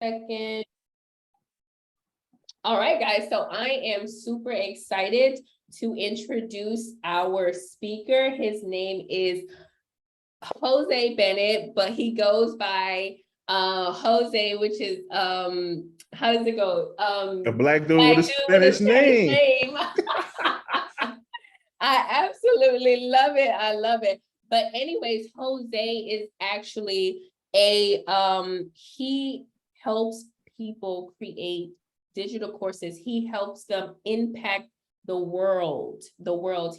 second. All right, guys. So I am super excited to introduce our speaker. His name is Jose Bennett, but he goes by Jose, which is how does it go? A black dude with a Spanish name. I absolutely love it. I love it. But anyways, Jose is actually he helps people create digital courses. He helps them impact the world.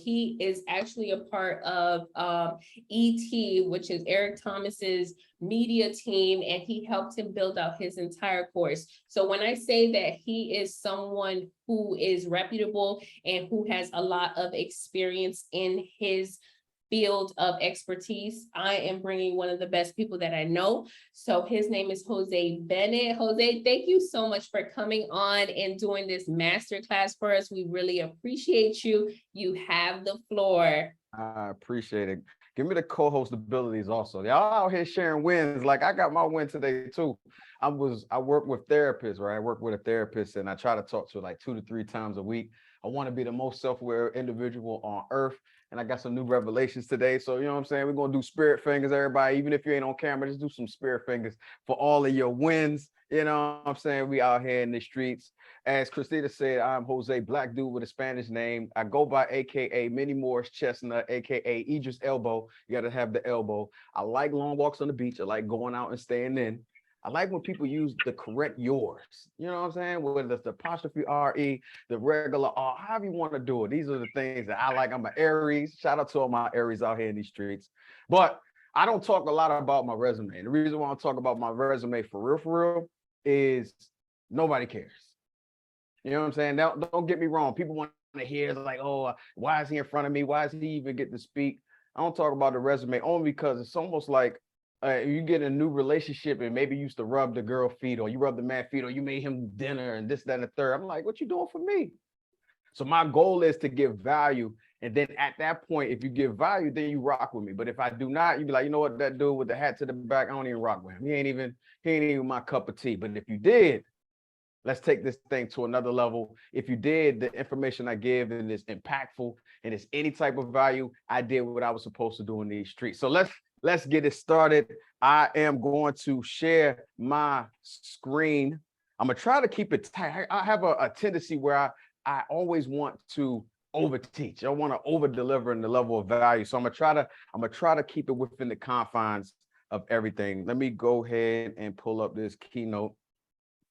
He is actually a part of ET, which is Eric Thomas's media team, and he helped him build out his entire course. So when I say that he is someone who is reputable and who has a lot of experience in his field of expertise, I am bringing one of the best people that I know. So his name is Jose Bennett. Jose, thank you so much for coming on and doing this masterclass for us. We really appreciate you. You have the floor. I appreciate it. Give me the co-host abilities also. Y'all out here sharing wins. Like I got my win today too. I work with therapists, right? I work with a therapist and I try to talk to like 2 to 3 times a week. I want to be the most self-aware individual on earth. And I got some new revelations today. So, you know what I'm saying? We're going to do spirit fingers, everybody. Even if you ain't on camera, just do some spirit fingers for all of your wins. You know what I'm saying? We out here in the streets. As Christina said, I'm Jose, black dude with a Spanish name. I go by AKA Minnie Morris Chestnut, AKA Idris Elbow. You got to have the elbow. I like long walks on the beach. I like going out and staying in. I like when people use the correct yours. You know what I'm saying? Whether it's the apostrophe R-E, the regular R, however you want to do it. These are the things that I like. I'm an Aries. Shout out to all my Aries out here in these streets. But I don't talk a lot about my resume. The reason why I talk about my resume for real, is nobody cares. You know what I'm saying? Now, don't get me wrong. People want to hear like, oh, why is he in front of me? Why does he even get to speak? I don't talk about the resume only because it's almost like you get a new relationship and maybe you used to rub the girl feet or you rub the man feet or you made him dinner and this, that, and the third. I'm like, what you doing for me? So my goal is to give value. And then at that point, if you give value, then you rock with me. But if I do not, you be like, you know what, that dude with the hat to the back, I don't even rock with him. He ain't even my cup of tea. But if you did, let's take this thing to another level. If you did, the information I give and it's impactful and it's any type of value, I did what I was supposed to do in these streets. So let's get it started. I am going to share my screen. I'm gonna try to keep it tight. I have a tendency where I always want to overteach. I want to over deliver in the level of value. So I'm gonna try to keep it within the confines of everything. Let me go ahead and pull up this keynote.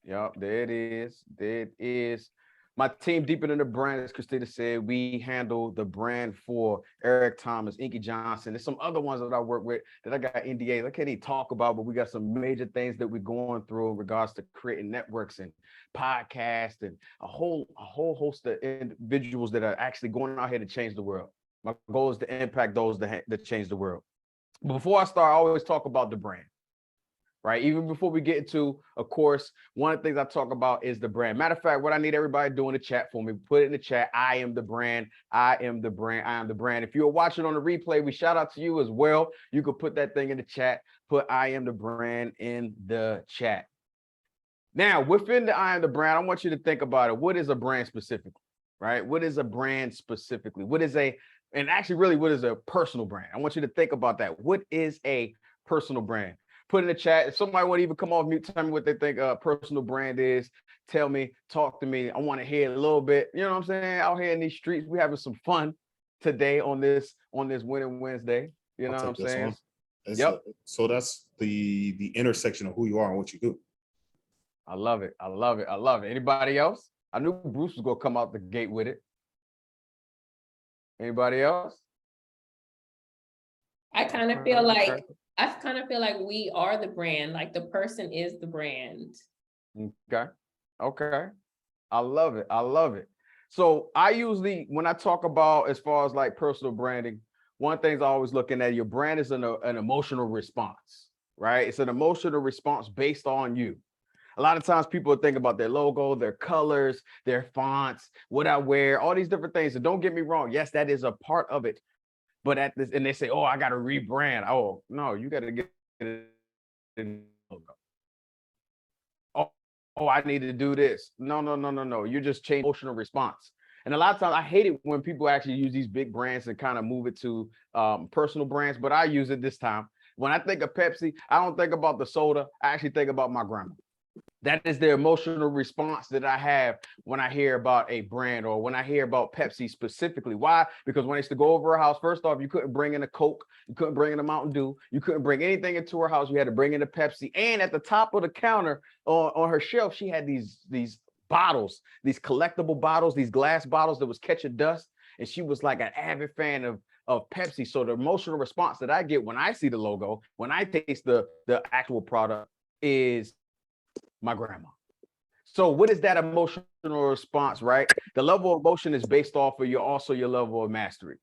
Yep, there it is. There it is. My team, Deeper Than the Brand, as Christina said, we handle the brand for Eric Thomas, Inky Johnson. There's some other ones that I work with that I got NDAs I can't even talk about, but we got some major things that we're going through in regards to creating networks and podcasts and a whole host of individuals that are actually going out here to change the world. My goal is to impact those that change the world. But before I start, I always talk about the brand. Right? Even before we get into a course, one of the things I talk about is the brand. Matter of fact, what I need everybody to do in the chat for me, put it in the chat. I am the brand. I am the brand. I am the brand. If you're watching on the replay, we shout out to you as well. You could put that thing in the chat. Put I am the brand in the chat. Now, within the I am the brand, I want you to think about it. What is a brand specifically? Right? What is a brand specifically? What is and actually really, what is a personal brand? I want you to think about that. What is a personal brand? Put in the chat. If somebody want to even come off mute, tell me what they think a personal brand is. Tell me, talk to me. I want to hear a little bit. You know what I'm saying? Out here in these streets, we having some fun today on this Winning Wednesday. You know what I'm saying? Yep. So that's the intersection of who you are and what you do. I love it. I love it. I love it. Anybody else? I knew Bruce was gonna come out the gate with it. Anybody else? I kind of feel like we are the brand, like the person is the brand. Okay. I love it. I love it. So I usually, when I talk about as far as like personal branding, one thing I always looking at, your brand is an emotional response, right? It's an emotional response based on you. A lot of times people think about their logo, their colors, their fonts, what I wear, all these different things. And don't get me wrong. Yes, that is a part of it. But at this, and they say, oh, I got to rebrand. Oh, no, you got to get it in logo. oh, I need to do this. No, no, no, no, no. You're just changing emotional response. And a lot of times I hate it when people actually use these big brands and kind of move it to personal brands, but I use it this time. When I think of Pepsi, I don't think about the soda. I actually think about my grandma. That is the emotional response that I have when I hear about a brand or when I hear about Pepsi specifically. Why? Because when I used to go over her house, first off, you couldn't bring in a Coke, you couldn't bring in a Mountain Dew, you couldn't bring anything into her house. You had to bring in a Pepsi. And at the top of the counter on her shelf, she had these bottles, these collectible bottles, these glass bottles that was catching dust. And she was like an avid fan of Pepsi. So the emotional response that I get when I see the logo, when I taste the actual product is my grandma. So what is that emotional response, right? The level of emotion is based off of your level of mastery.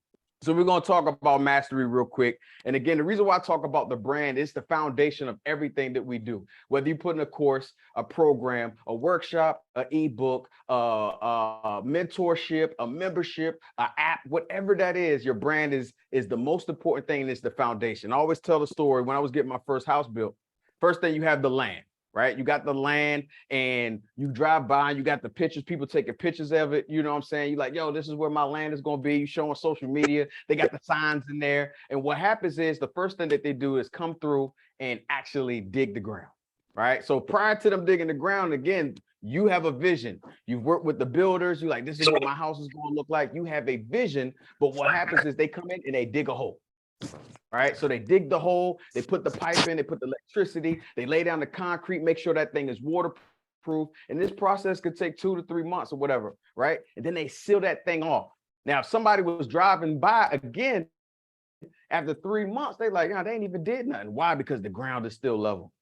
So we're going to talk about mastery real quick. And again, the reason why I talk about the brand is the foundation of everything that we do. Whether you put in a course, a program, a workshop, an ebook, a mentorship, a membership, an app, whatever that is, your brand is the most important thing. It's the foundation. I always tell the story when I was getting my first house built. First thing, you have the land. Right? You got the land and you drive by, you got the pictures, people taking pictures of it. You know what I'm saying? You're like, yo, this is where my land is going to be. You showing social media. They got the signs in there. And what happens is the first thing that they do is come through and actually dig the ground. Right? So prior to them digging the ground, again, you have a vision. You've worked with the builders. You're like, this is what my house is going to look like. You have a vision. But what happens is they come in and they dig a hole. Right, so they dig the hole, they put the pipe in, they put the electricity, they lay down the concrete, make sure that thing is waterproof. And this process could take 2 to 3 months or whatever, right? And then they seal that thing off. Now, if somebody was driving by again after 3 months, they like, they ain't even did nothing. Why? Because the ground is still level.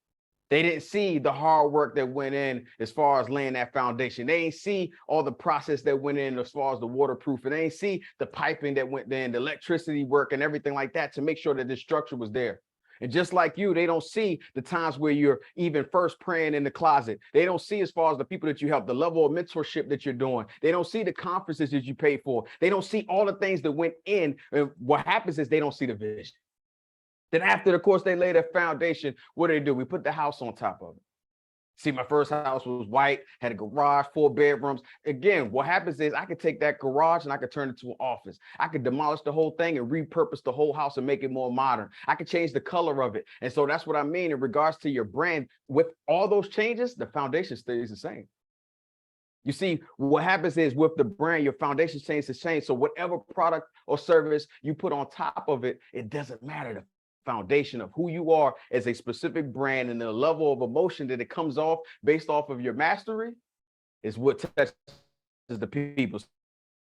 They didn't see the hard work that went in as far as laying that foundation. They ain't see all the process that went in as far as the waterproof. And they ain't see the piping that went in, the electricity work and everything like that to make sure that the structure was there. And just like you, they don't see the times where you're even first praying in the closet. They don't see as far as the people that you help, the level of mentorship that you're doing. They don't see the conferences that you pay for. They don't see all the things that went in. And what happens is they don't see the vision. Then after the course, they lay their foundation. What do? We put the house on top of it. See, my first house was white, had a garage, 4 bedrooms. Again, what happens is I could take that garage and I could turn it to an office. I could demolish the whole thing and repurpose the whole house and make it more modern. I could change the color of it. And so that's what I mean in regards to your brand. With all those changes, the foundation stays the same. You see, what happens is with the brand, your foundation stays the same. So whatever product or service you put on top of it, it doesn't matter. The foundation of who you are as a specific brand and the level of emotion that it comes off based off of your mastery is what touches the people.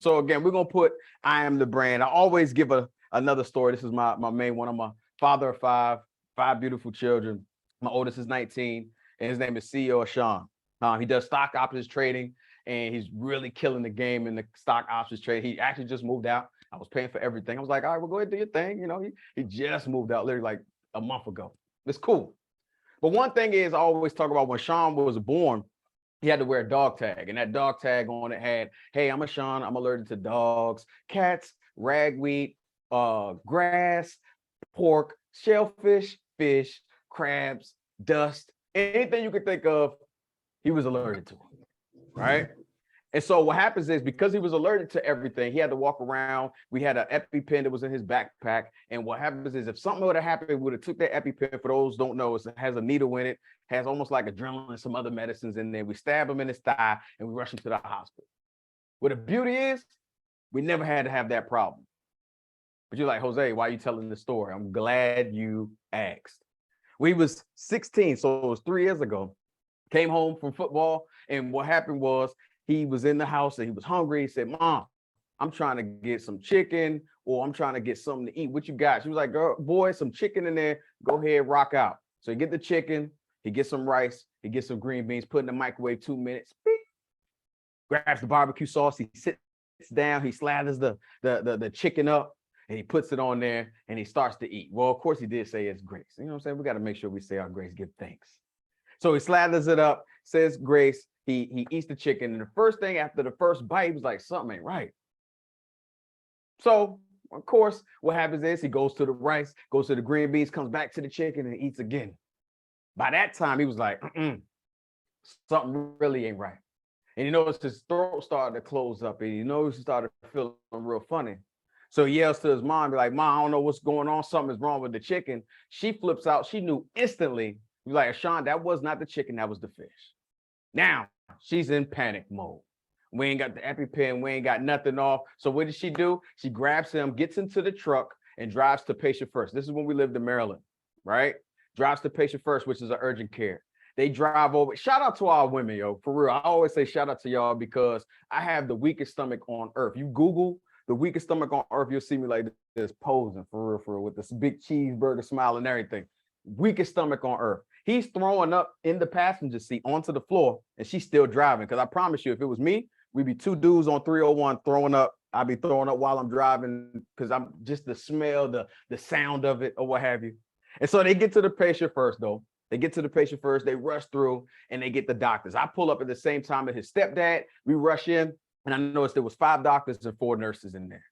So again, we're going to put I am the brand. I always give another story. This is my main one. I'm a father of five beautiful children. My oldest is 19 and his name is CEO Sean. He does stock options trading and he's really killing the game in the stock options trade. He actually just moved out. I was paying for everything. I was like, all right, well, go ahead and do your thing. You know, he just moved out literally like a month ago. It's cool. But one thing is I always talk about when Sean was born, he had to wear a dog tag. And that dog tag on it had, hey, I'm a Sean. I'm allergic to dogs, cats, ragweed, grass, pork, shellfish, fish, crabs, dust, anything you could think of, he was allergic to, right? And so what happens is because he was allergic to everything, he had to walk around. We had an EpiPen that was in his backpack. And what happens is if something would have happened, we would have took that EpiPen. For those who don't know, it has a needle in it, has almost like adrenaline and some other medicines in there. We stab him in his thigh and we rush him to the hospital. What the beauty is, we never had to have that problem. But you're like, Jose, why are you telling this story? I'm glad you asked. We was 16, so it was 3 years ago. Came home from football, and what happened was he was in the house and he was hungry. He said, Mom, I'm trying to get some chicken or I'm trying to get something to eat. What you got? She was like, girl, boy, some chicken in there. Go ahead, rock out. So he get the chicken, he gets some rice, he gets some green beans, put in the microwave 2 minutes, beep, grabs the barbecue sauce, he sits down, he slathers the chicken up and he puts it on there and he starts to eat. Well, of course he did say it's grace. You know what I'm saying? We got to make sure we say our grace, give thanks. So he slathers it up, says grace, he eats the chicken. And the first thing after the first bite, he was like, something ain't right. So, of course, what happens is he goes to the rice, goes to the green beans, comes back to the chicken and eats again. By that time, he was like, something really ain't right. And he noticed his throat started to close up, and he noticed he started feeling real funny. So he yells to his mom, be like, Mom, I don't know what's going on. Something is wrong with the chicken. She flips out. She knew instantly. He's like, Sean, that was not the chicken. That was the fish. Now she's in panic mode. We ain't got the EpiPen. We ain't got nothing off. So what did she do? She grabs him, gets into the truck, and drives to patient first. This is when we lived in Maryland, right? Drives to patient first, which is an urgent care. They drive over. Shout out to our women, yo. For real. I always say shout out to y'all because I have the weakest stomach on earth. You Google the weakest stomach on earth, you'll see me like this posing for real, with this big cheeseburger smile and everything. Weakest stomach on earth. He's throwing up in the passenger seat onto the floor, and she's still driving. Because I promise you, if it was me, we'd be two dudes on 301 throwing up. I'd be throwing up while I'm driving because I'm just the smell, the sound of it, or what have you. And so they get to the patient first, though. They get to the patient first, they rush through, and they get the doctors. I pull up at the same time as his stepdad. We rush in, and I noticed there was 5 doctors and 4 nurses in there.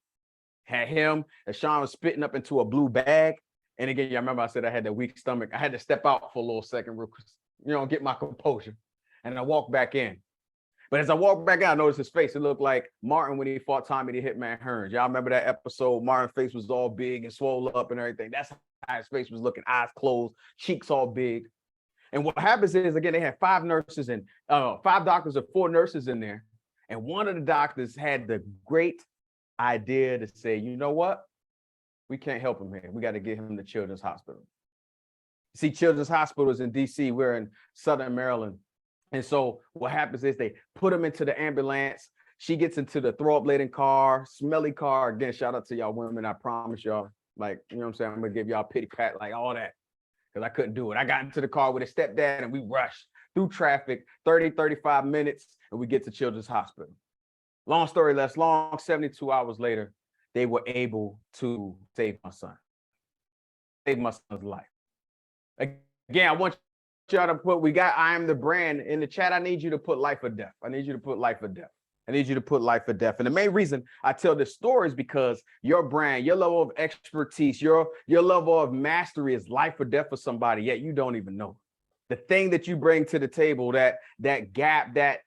Had him, and Sean was spitting up into a blue bag. And again, y'all remember I said I had that weak stomach. I had to step out for a little second, get my composure. And I walked back in. But as I walked back in, I noticed his face. It looked like Martin when he fought Tommy the Hitman Hearns. Y'all remember that episode? Martin's face was all big and swollen up and everything. That's how his face was looking, eyes closed, cheeks all big. And what happens is, again, they had 5 nurses and 5 doctors and 4 nurses in there. And one of the doctors had the great idea to say, you know what? We can't help him here. We got to get him to Children's Hospital. See, Children's Hospital is in DC. We're in Southern Maryland. And so what happens is they put him into the ambulance. She gets into the throw up laden car, smelly car. Again, shout out to y'all women. I promise y'all, like, you know what I'm saying? I'm going to give y'all a pity pat, like all that, because I couldn't do it. I got into the car with his stepdad and we rushed through traffic, 30, 35 minutes, and we get to Children's Hospital. Long story less long, 72 hours later, they were able to save my son. Save my son's life. Again, I want y'all to put, we got I am the brand in the chat. I need you to put life or death. I need you to put life or death. I need you to put life or death. And the main reason I tell this story is because your brand, your level of expertise, your level of mastery is life or death for somebody, yet you don't even know. The thing that you bring to the table, that gap, that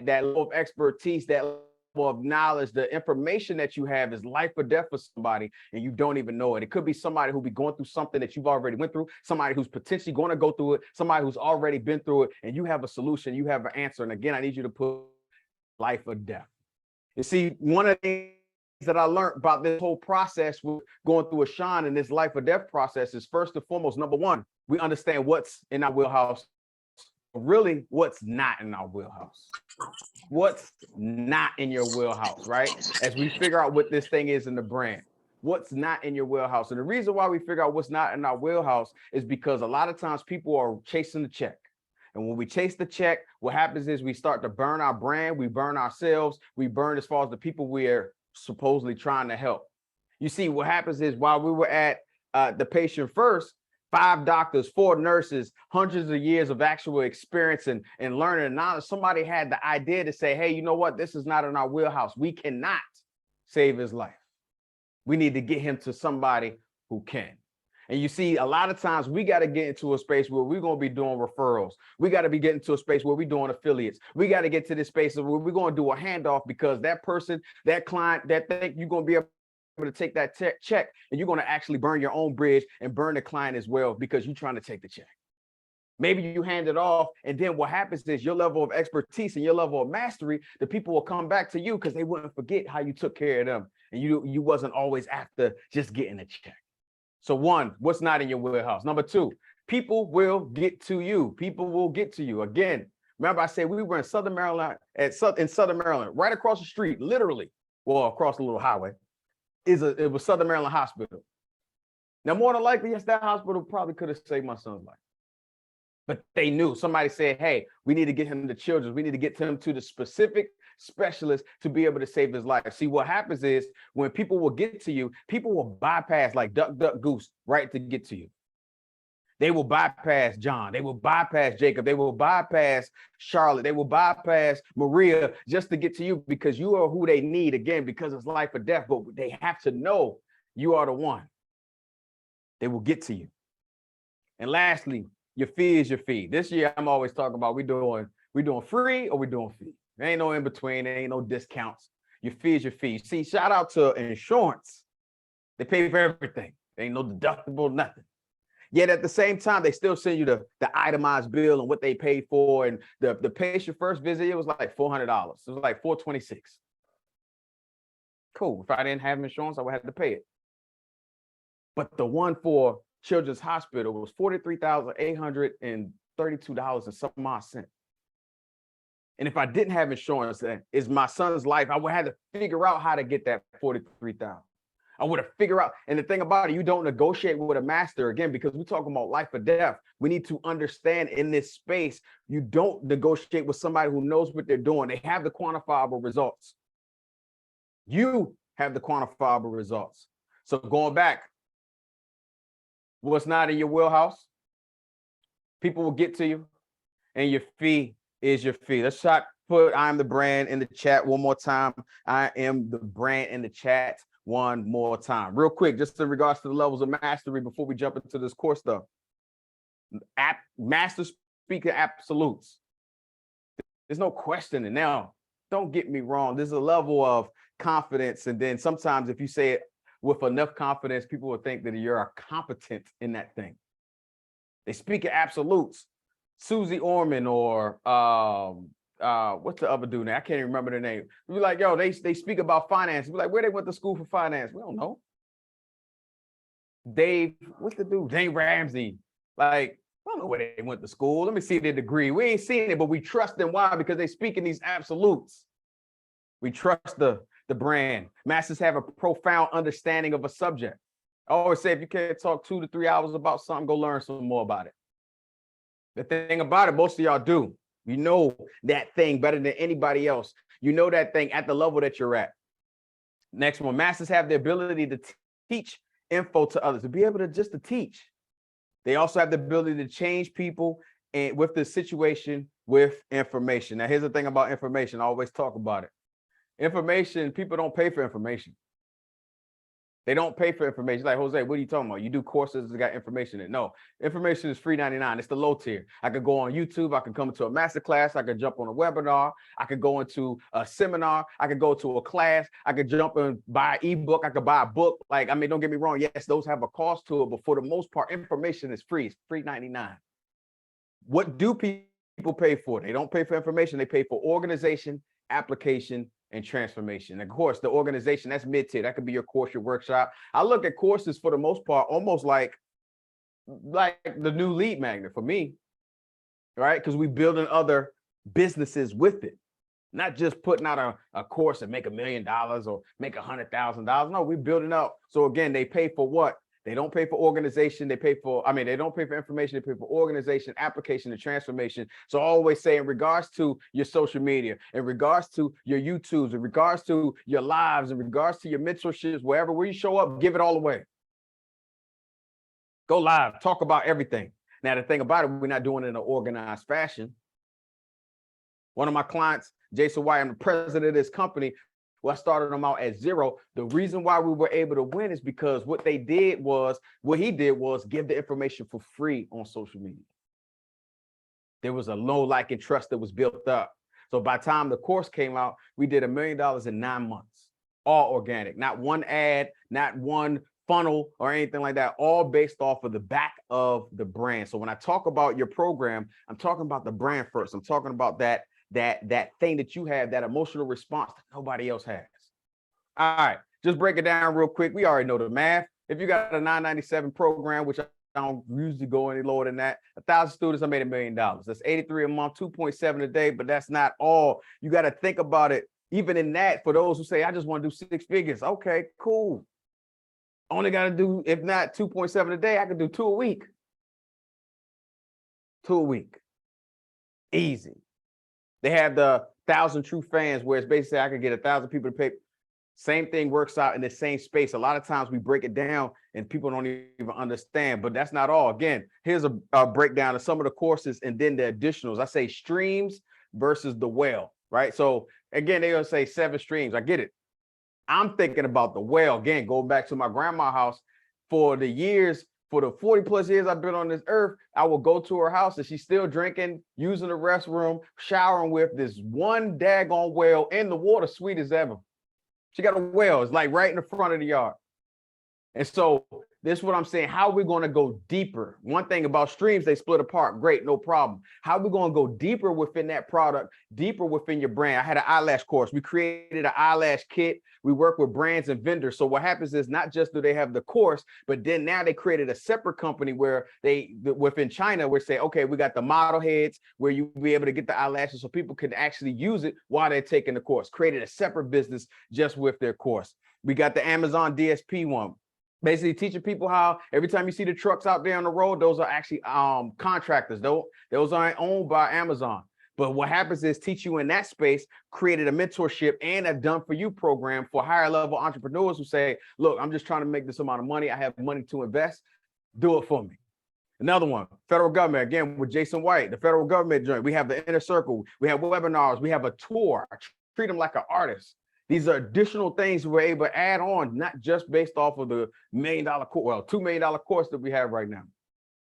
level of expertise, that level of knowledge, the information that you have is life or death for somebody, and you don't even know it. It could be somebody who'll be going through something that you've already went through, somebody who's potentially going to go through it, somebody who's already been through it, and you have a solution, you have an answer. And again, I need you to put life or death. You see, one of the things that I learned about this whole process with going through a Sean and this life or death process is, first and foremost, number one, we understand what's in our wheelhouse, really what's not in our wheelhouse. What's not in your wheelhouse, right? As we figure out what this thing is in the brand, what's not in your wheelhouse. And the reason why we figure out what's not in our wheelhouse is because a lot of times people are chasing the check. And when we chase the check, what happens is we start to burn our brand, we burn ourselves, we burn as far as the people we're supposedly trying to help. You see, what happens is while we were at the patient first, 5 doctors, 4 nurses, hundreds of years of actual experience and learning and knowledge, somebody had the idea to say, hey, you know what? This is not in our wheelhouse. We cannot save his life. We need to get him to somebody who can. And you see, a lot of times we got to get into a space where we're going to be doing referrals. We got to be getting to a space where we're doing affiliates. We got to get to this space where we're going to do a handoff, because that person, that client, that thing, you're going to be able to take that check, and you're going to actually burn your own bridge and burn the client as well, because you're trying to take the check. Maybe you hand it off, and then what happens is your level of expertise and your level of mastery, the people will come back to you because they wouldn't forget how you took care of them, and you wasn't always after just getting a check. So 1, what's not in your wheelhouse? Number 2, people will get to you. People will get to you. Again, remember I said we were in Southern Maryland, in Southern Maryland, right across the street, literally, well, across a little highway, it was Southern Maryland Hospital. Now, more than likely, yes, that hospital probably could have saved my son's life. But they knew. Somebody said, hey, we need to get him to Children's. We need to get him to the specific specialist to be able to save his life. See, what happens is when people will get to you, people will bypass like duck, duck, goose, right, to get to you. They will bypass John. They will bypass Jacob. They will bypass Charlotte. They will bypass Maria just to get to you, because you are who they need, again, because it's life or death. But they have to know you are the one. They will get to you. And lastly, your fee is your fee. This year, I'm always talking about we doing free or we doing fee. There ain't no in between. There ain't no discounts. Your fee is your fee. See, shout out to insurance. They pay for everything. There ain't no deductible, nothing. Yet at the same time, they still send you the itemized bill and what they paid for. And the patient first visit, it was like $400. It was like $426. Cool. If I didn't have insurance, I would have to pay it. But the one for Children's Hospital was $43,832 and some odd cents. And if I didn't have insurance, then it's my son's life. I would have to figure out how to get that $43,000. I would have figured out. And the thing about it, you don't negotiate with a master again, because we're talking about life or death. We need to understand in this space, you don't negotiate with somebody who knows what they're doing. They have the quantifiable results. You have the quantifiable results. So going back, what's not in your wheelhouse, people will get to you, and your fee is your fee. Let's put I am the brand in the chat one more time. I am the brand in the chat one more time. Real quick, just in regards to the levels of mastery before we jump into this course stuff. Master speaker absolutes. There's no questioning. Now, don't get me wrong. There's a level of confidence. And then sometimes if you say it with enough confidence, people will think that you're competent in that thing. They speak in absolutes. Susie Orman or what's the other dude name? I can't even remember the name. We're like, yo, they speak about finance. We're like, where they went to school for finance? We don't know. Dave, what's the dude? Dave Ramsey. Like, I don't know where they went to school. Let me see their degree. We ain't seen it, but we trust them. Why? Because they speak in these absolutes. We trust the brand. Masters have a profound understanding of a subject. I always say, if you can't talk 2 to 3 hours about something, go learn some more about it. The thing about it, most of y'all do. You know that thing better than anybody else. You know that thing at the level that you're at. Next one, masters have the ability to teach info to others, to be able to just to teach. They also have the ability to change people and with the situation with information. Now, here's the thing about information. I always talk about it. Information, people don't pay for information. They don't pay for information. Like, Jose, what are you talking about? You do courses that got information in. No, information is free 99. It's the low tier. I could go on YouTube. I could come into a master class. I could jump on a webinar. I could go into a seminar. I could go to a class. I could jump and buy an ebook. I could buy a book. Like, I mean, don't get me wrong. Yes, those have a cost to it, but for the most part, information is free. It's free 99. What do people pay for? They don't pay for information. They pay for organization, application, and transformation. And of course, the organization, that's mid-tier. That could be your course, your workshop. I look at courses for the most part, almost like the new lead magnet for me, right? Because we building other businesses with it, not just putting out a course and make $1 million or make $100,000. No, we're building up. So again, they pay for what? They don't pay for organization. They don't pay for information. They pay for organization, application, and transformation. So I always say, in regards to your social media, in regards to your YouTubes, in regards to your lives, in regards to your mentorships, where you show up, give it all away. Go live, talk about everything. Now, the thing about it, we're not doing it in an organized fashion. One of my clients, Jason White, I'm the president of this company. Well, I started them out at zero. The reason why we were able to win is because what he did was give the information for free on social media. There was a low like and trust that was built up. So by the time the course came out, we did $1 million in 9 months, all organic, not one ad, not one funnel or anything like that, all based off of the back of the brand. So when I talk about your program, I'm talking about the brand first. I'm talking about that thing that you have, that emotional response that nobody else has. All right, just break it down real quick. We already know the math. If you got a 997 program, which I don't usually go any lower than that, 1,000 students, I made $1 million. That's 83 a month, 2.7 a day, but that's not all. You got to think about it. Even in that, for those who say, I just want to do 6 figures. Okay, cool. Only got to do, if not 2.7 a day, I could do 2 a week. 2 a week. Easy. They have the 1,000 true fans, where it's basically I could get 1,000 people to pay. Same thing works out in the same space. A lot of times we break it down and people don't even understand, but that's not all. Again, here's a breakdown of some of the courses and then the additionals. I say streams versus the whale, right? So again, they're gonna say 7 streams. I get it. I'm thinking about the whale. Again, go back to my grandma's house for the years for the 40 plus years I've been on this earth, I will go to her house and she's still drinking, using the restroom, showering with this one daggone well in the water, sweet as ever. She got a well, it's like right in the front of the yard. And so this is what I'm saying. How are we going to go deeper? One thing about streams, they split apart. Great, no problem. How are we going to go deeper within that product, deeper within your brand? I had an eyelash course. We created an eyelash kit. We work with brands and vendors. So what happens is not just do they have the course, but then now they created a separate company where within China, we say, okay, we got the model heads where you be able to get the eyelashes so people can actually use it while they're taking the course. Created a separate business just with their course. We got the Amazon DSP one. Basically teaching people how every time you see the trucks out there on the road, those are actually contractors. Those aren't owned by Amazon. But what happens is teach you in that space, created a mentorship and a done for you program for higher level entrepreneurs who say, look, I'm just trying to make this amount of money. I have money to invest. Do it for me. Another one, federal government, again, with Jason White, the federal government joint. We have the inner circle. We have webinars. We have a tour. I treat them like an artist. These are additional things we're able to add on, not just based off of the $1 million course, well, $2 million course that we have right now.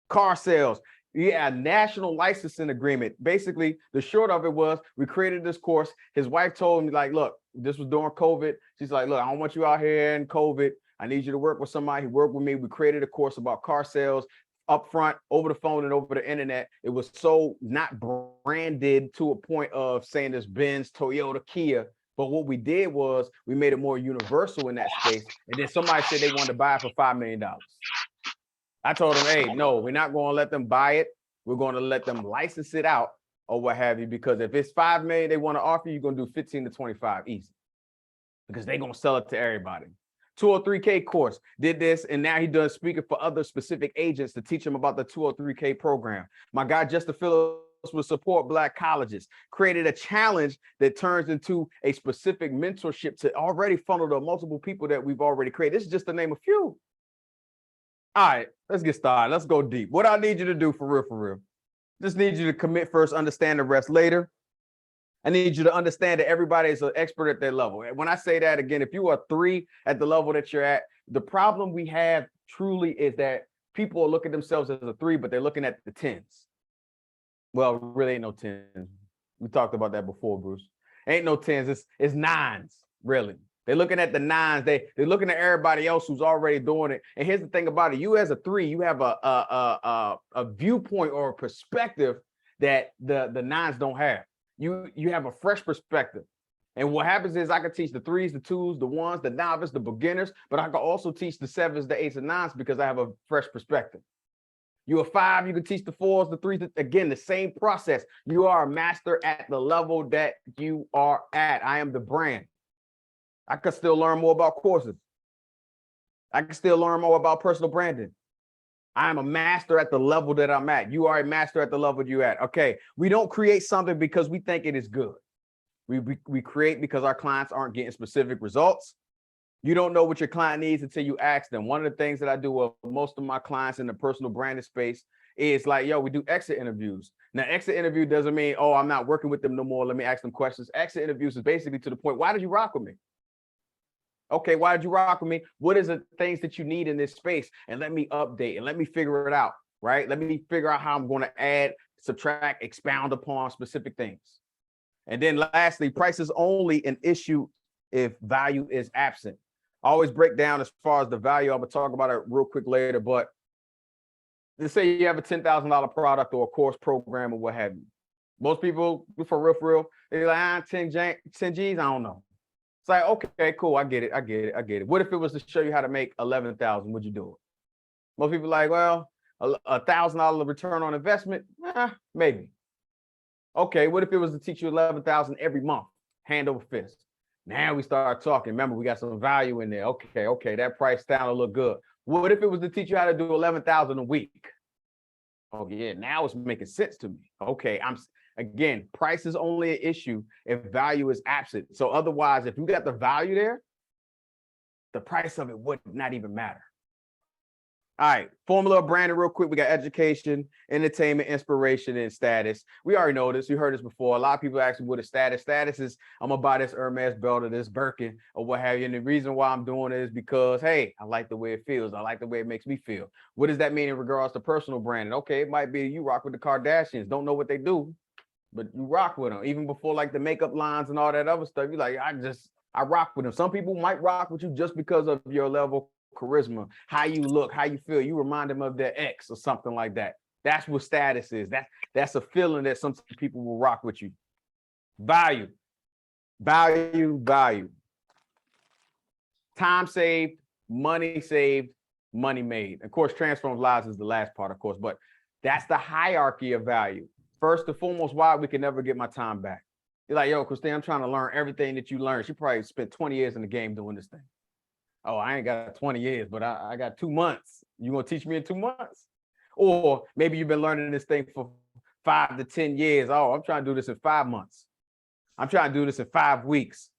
Car sales, yeah, national licensing agreement. Basically, the short of it was we created this course. His wife told me, like, look, this was during COVID. She's like, look, I don't want you out here in COVID. I need you to work with somebody who worked with me. We created a course about car sales upfront, over the phone and over the internet. It was so not branded to a point of saying this Benz, Toyota, Kia. But what we did was we made it more universal in that space. And then somebody said they wanted to buy it for $5 million. I told them, hey, no, we're not going to let them buy it. We're going to let them license it out or what have you. Because if it's $5 million they want to offer, you're going to do 15 to 25 easy. Because they're going to sell it to everybody. 203K course, did this, and now he does speaking for other specific agents to teach them about the 203K program. My guy, Justin Phillips, will support Black colleges, created a challenge that turns into a specific mentorship to already funnel the multiple people that we've already created. This is just to name a few. All right, let's get started. Let's go deep. What I need you to do for real, just need you to commit first, understand the rest later. I need you to understand that everybody is an expert at their level. When I say that again, if you are 3 at the level that you're at, the problem we have truly is that people are looking at themselves as a 3, but they're looking at the 10s. Well, really ain't no 10s. We talked about that before, Bruce. Ain't no 10s. It's 9s, really. They're looking at the 9s. They're looking at everybody else who's already doing it. And here's the thing about it. You as a 3, you have a viewpoint or a perspective that the 9s don't have. You have a fresh perspective. And what happens is I can teach the 3s, the 2s, the 1s, the novice, the beginners, but I can also teach the 7s, the 8s, and 9s because I have a fresh perspective. You're a 5, you can teach the 4s, the 3s, again, the same process. You are a master at the level that you are at. I am the brand. I can still learn more about courses. I can still learn more about personal branding. I am a master at the level that I'm at. You are a master at the level you're at. Okay, we don't create something because we think it is good. We create because our clients aren't getting specific results. You don't know what your client needs until you ask them. One of the things that I do with most of my clients in the personal branding space is like, yo, we do exit interviews. Now, exit interview doesn't mean, oh, I'm not working with them no more. Let me ask them questions. Exit interviews is basically to the point, why did you rock with me? Okay, why did you rock with me? What is the things that you need in this space? And let me update and let me figure it out, right? Let me figure out how I'm going to add, subtract, expound upon specific things. And then lastly, price is only an issue if value is absent. I always break down as far as the value. I'm gonna talk about it real quick later, but let's say you have a $10,000 product or a course program or what have you. Most people, for real, they're like, 10 G's, I don't know. It's like, okay, cool, I get it. What if it was to show you how to make 11,000? Would you do it? Most people are like, well, $1,000 return on investment, maybe. Okay, what if it was to teach you 11,000 every month, hand over fist? Now we start talking. Remember, we got some value in there. Okay, that price down to look good. What if it was to teach you how to do 11,000 a week? Oh yeah, now it's making sense to me. Okay, again, price is only an issue if value is absent. So otherwise, if you got the value there, the price of it would not even matter. All right, formula of branding real quick. We got education, entertainment, inspiration, and status. We already know this. You heard this before. A lot of people ask me what is status. Status is I'm gonna buy this Hermes belt or this Birkin or what have you. And the reason why I'm doing it is because, hey, I like the way it feels. I like the way it makes me feel. What does that mean in regards to personal branding? Okay, it might be you rock with the Kardashians. Don't know what they do, but you rock with them. Even before like the makeup lines and all that other stuff, you're like, I rock with them. Some people might rock with you just because of your level charisma, how you look, how you feel. You remind them of their ex or something like that. That's what status is. That's a feeling that some people will rock with you. Value. Time saved, money made. Of course, transforms lives is the last part, of course, but that's the hierarchy of value. First and foremost, why we can never get my time back. You're like, yo, Christine, I'm trying to learn everything that you learned. She probably spent 20 years in the game doing this thing. Oh, I ain't got 20 years, but I got 2 months. You gonna teach me in 2 months? Or maybe you've been learning this thing for 5 to 10 years. Oh, I'm trying to do this in 5 months. I'm trying to do this in 5 weeks.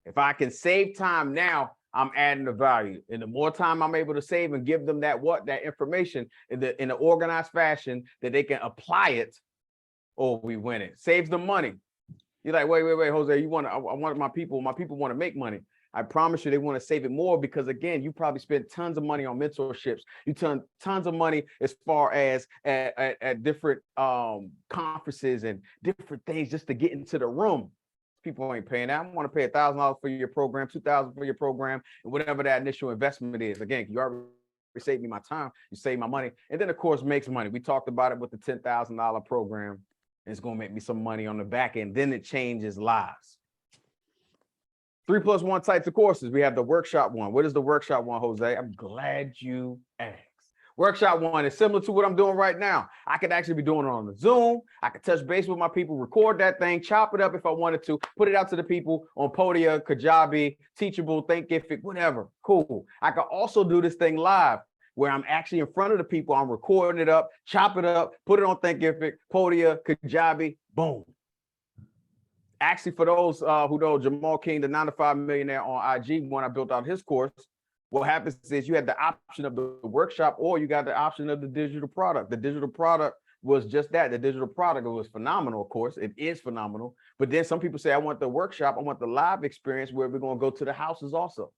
If I can save time now, I'm adding the value. And the more time I'm able to save and give them that information in an organized fashion that they can apply it, or we win it. Saves them money. You're like, wait, Jose, I want my people want to make money. I promise you they want to save it more because, again, you probably spent tons of money on mentorships. You tons of money as far as at different conferences and different things just to get into the room. People ain't paying that. I want to pay $1,000 for your program, $2,000 for your program, and whatever that initial investment is. Again, you already saved me my time, you saved my money, and then of course makes money. We talked about it with the $10,000 program. It's going to make me some money on the back end. Then it changes lives. 3+1 types of courses. We have the workshop one. What is the workshop one, Jose? I'm glad you asked. Workshop one is similar to what I'm doing right now. I could actually be doing it on the Zoom. I could touch base with my people, record that thing, chop it up if I wanted to, put it out to the people on Podia, Kajabi, Teachable, Thinkific, whatever. Cool. I could also do this thing live where I'm actually in front of the people. I'm recording it up, chop it up, put it on Thinkific, Podia, Kajabi, boom. Actually, for those who know Jamal King, the 9 to 5 millionaire on IG, when I built out his course, what happens is you had the option of the workshop or you got the option of the digital product. The digital product was just that. The digital product was phenomenal, of course. It is phenomenal. But then some people say, I want the workshop. I want the live experience where we're going to go to the houses also.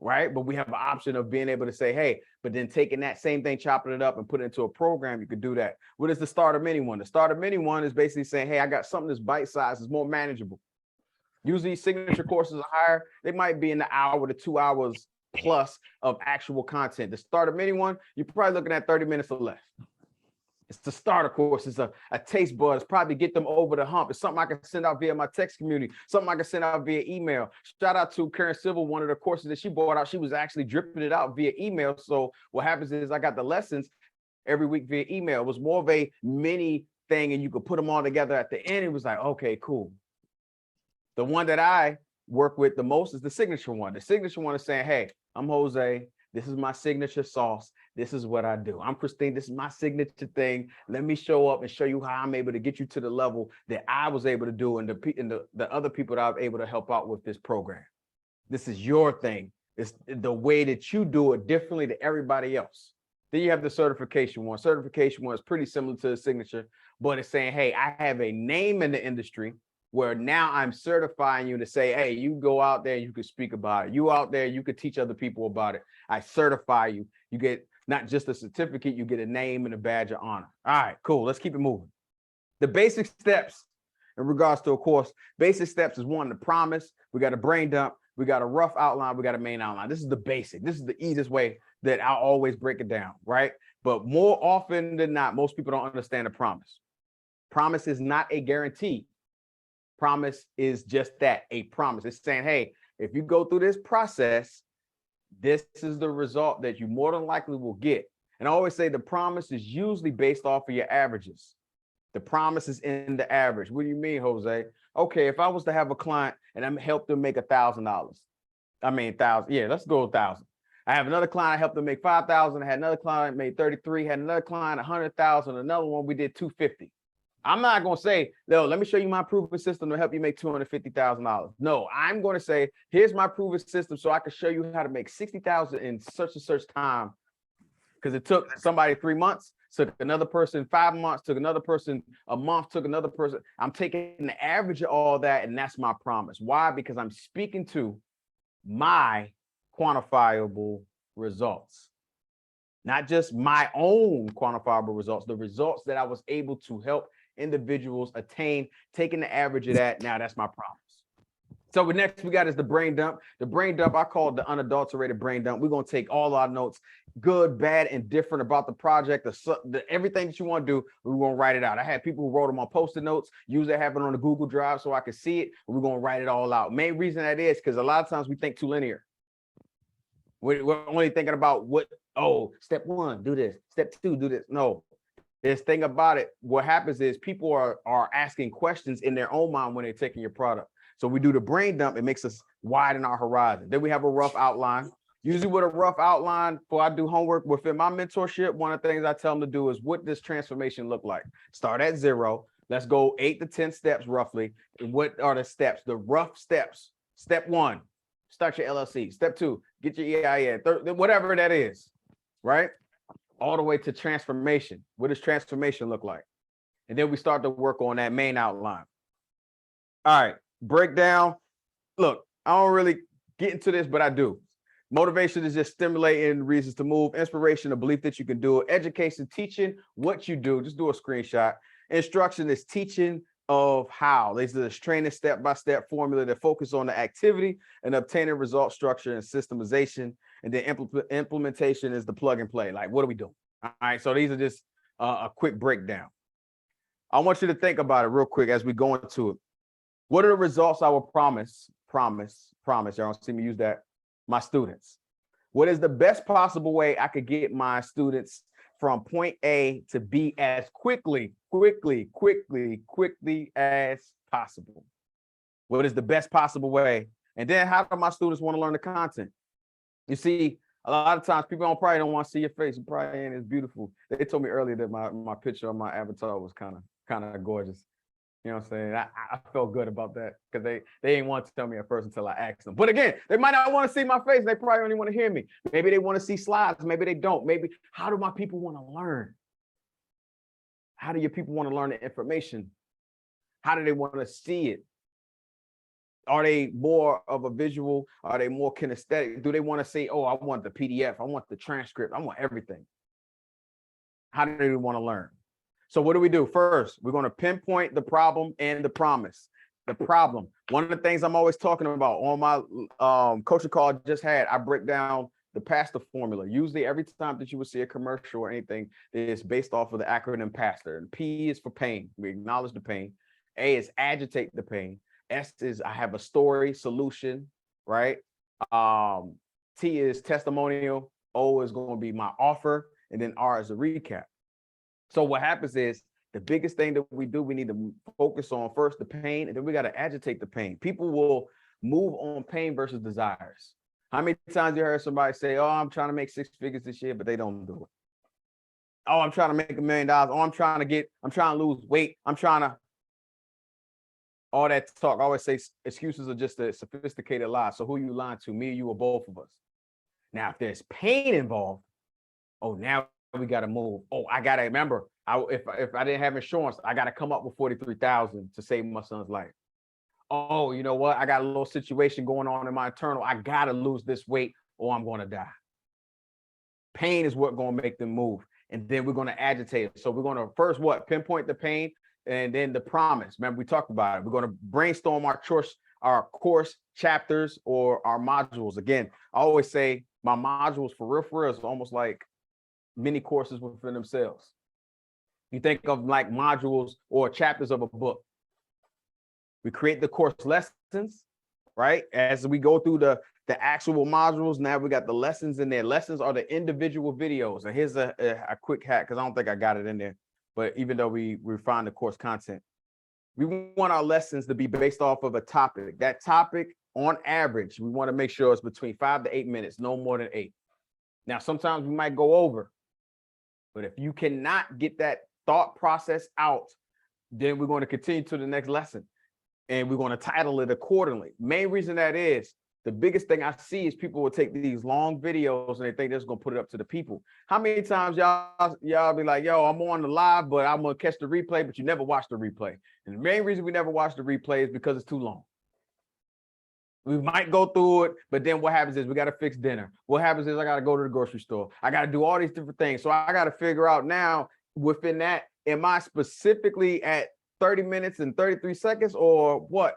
Right? But we have an option of being able to say, hey, but then taking that same thing, chopping it up and put it into a program, you could do that. What is the starter mini one? The starter mini one is basically saying, hey, I got something that's bite-sized, it's more manageable. Usually signature courses are higher. They might be in the hour to 2 hours plus of actual content. The starter mini one, you're probably looking at 30 minutes or less. It's the starter course. It's a taste bud. It's probably get them over the hump. It's something I can send out via my text community, something I can send out via email. Shout out to Karen Civil, one of the courses that she brought out. She was actually dripping it out via email. So what happens is I got the lessons every week via email. It was more of a mini thing and you could put them all together at the end. It was like, okay, cool. The one that I work with the most is the signature one. The signature one is saying, hey, I'm Jose. This is my signature sauce. This is what I do. I'm Christine. This is my signature thing. Let me show up and show you how I'm able to get you to the level that I was able to do and the other people that I was able to help out with this program. This is your thing. It's the way that you do it differently than everybody else. Then you have the certification one. Certification one is pretty similar to the signature, but it's saying, hey, I have a name in the industry where now I'm certifying you to say, hey, you go out there, you can speak about it. You out there, you could teach other people about it. I certify you. You get not just a certificate, you get a name and a badge of honor. All right, cool. Let's keep it moving. The basic steps in regards to a course, basic steps is one, the promise. We got a brain dump. We got a rough outline. We got a main outline. This is the basic. This is the easiest way that I'll always break it down, right? But more often than not, most people don't understand the promise. Promise is not a guarantee. Promise is just that, a promise. It's saying, hey, if you go through this process, this is the result that you more than likely will get. And I always say the promise is usually based off of your averages. The promise is in the average. What do you mean, Jose? Okay, if I was to have a client and I'm help them make $1,000, yeah, let's go 1,000. I have another client, I helped them make 5,000. I had another client made 33. Had another client 100,000. Another one we did 250. I'm not going to say, no, let me show you my proven system to help you make $250,000. No, I'm going to say, here's my proven system so I can show you how to make 60,000 in such and such time because it took somebody 3 months, took another person 5 months, took another person a month, took another person. I'm taking the average of all that, and that's my promise. Why? Because I'm speaking to my quantifiable results, not just my own quantifiable results, the results that I was able to help individuals attain, taking the average of that. Now that's my promise. So what next we got is the brain dump. The brain dump, I call it the unadulterated brain dump. We're going to take all our notes, good, bad, and different about the project, everything that you want to do, we're going to write it out. I had people who wrote them on Post-it notes, usually have it on the Google Drive so I could see it. We're going to write it all out. Main reason that is because a lot of times we think too linear. We're only thinking about step 1, do this. Step 2, do this. No, this thing about it, what happens is people are asking questions in their own mind when they're taking your product. So we do the brain dump, it makes us widen our horizon. Then we have a rough outline. Usually with a rough outline, before I do homework within my mentorship, one of the things I tell them to do is what does transformation look like? Start at 0. Let's go 8 to 10 steps roughly. What are the steps? The rough steps. Step 1, start your LLC. Step 2, get your EIN. Whatever that is, right? All the way to transformation. What does transformation look like? And then we start to work on that main outline. All right. Breakdown. Look, I don't really get into this, but I do. Motivation is just stimulating reasons to move. Inspiration, a belief that you can do it. Education, teaching what you do. Just do a screenshot. Instruction is teaching of how. This is training step-by-step formula that focus on the activity and obtaining result structure and systemization. And then implementation is the plug and play. Like, what are we doing? All right. So these are just a quick breakdown. I want you to think about it real quick as we go into it. What are the results I will promise? Y'all don't see me use that. My students. What is the best possible way I could get my students from point A to B as quickly as possible? What is the best possible way? And then how do my students want to learn the content? You see, a lot of times people probably don't want to see your face. You probably ain't as beautiful. They told me earlier that my picture on my avatar was kind of gorgeous. You know what I'm saying? I felt good about that because they didn't want to tell me at first until I asked them. But again, they might not want to see my face. They probably only want to hear me. Maybe they want to see slides. Maybe they don't. Maybe how do my people want to learn? How do your people want to learn the information? How do they want to see it? Are they more of a visual? Are they more kinesthetic? Do they want to say, oh, I want the PDF. I want the transcript. I want everything. How do they want to learn? So what do we do? First, we're going to pinpoint the problem and the promise. The problem. One of the things I'm always talking about on my coaching call I just had, I break down the PASTOR formula. Usually every time that you would see a commercial or anything, it's based off of the acronym PASTOR. And P is for pain. We acknowledge the pain. A is agitate the pain. S is I have a story, solution, right? T is testimonial. O is going to be my offer. And then R is a recap. So what happens is the biggest thing that we do, we need to focus on first the pain, and then we got to agitate the pain. People will move on pain versus desires. How many times you heard somebody say, oh, I'm trying to make 6 figures this year, but they don't do it. Oh, I'm trying to make $1 million. Oh, I'm trying to lose weight. All that talk. I always say excuses are just a sophisticated lie. So who you lying to, me or you or both of us? Now, if there's pain involved, oh, now we got to move. Oh, I got to remember, if I didn't have insurance, I got to come up with $43,000 to save my son's life. Oh, you know what? I got a little situation going on in my internal. I got to lose this weight or I'm going to die. Pain is what's going to make them move. And then we're going to agitate it. So we're going to first pinpoint the pain and then the promise. Remember, we talked about it. We're going to brainstorm our course chapters or our modules. Again, I always say my modules for real is almost like mini courses within themselves. You think of like modules or chapters of a book. We create the course lessons, right? As we go through the actual modules, now we got the lessons in there. Lessons are the individual videos. And here's a quick hack, because I don't think I got it in there. But even though we refine the course content, we want our lessons to be based off of a topic. That topic, on average, we want to make sure it's between 5 to 8 minutes, no more than 8. Now, sometimes we might go over. But if you cannot get that thought process out, then we're going to continue to the next lesson and we're going to title it accordingly. Main reason that is The biggest thing I see is people will take these long videos and they think they're just gonna put it up to the people. How many times y'all be like, yo, I'm on the live, but I'm gonna catch the replay, but you never watch the replay. And the main reason we never watch the replay is because it's too long. We might go through it, but then what happens is we got to fix dinner. What happens is I got to go to the grocery store. I got to do all these different things. So I got to figure out now within that, am I specifically at 30 minutes and 33 seconds or what?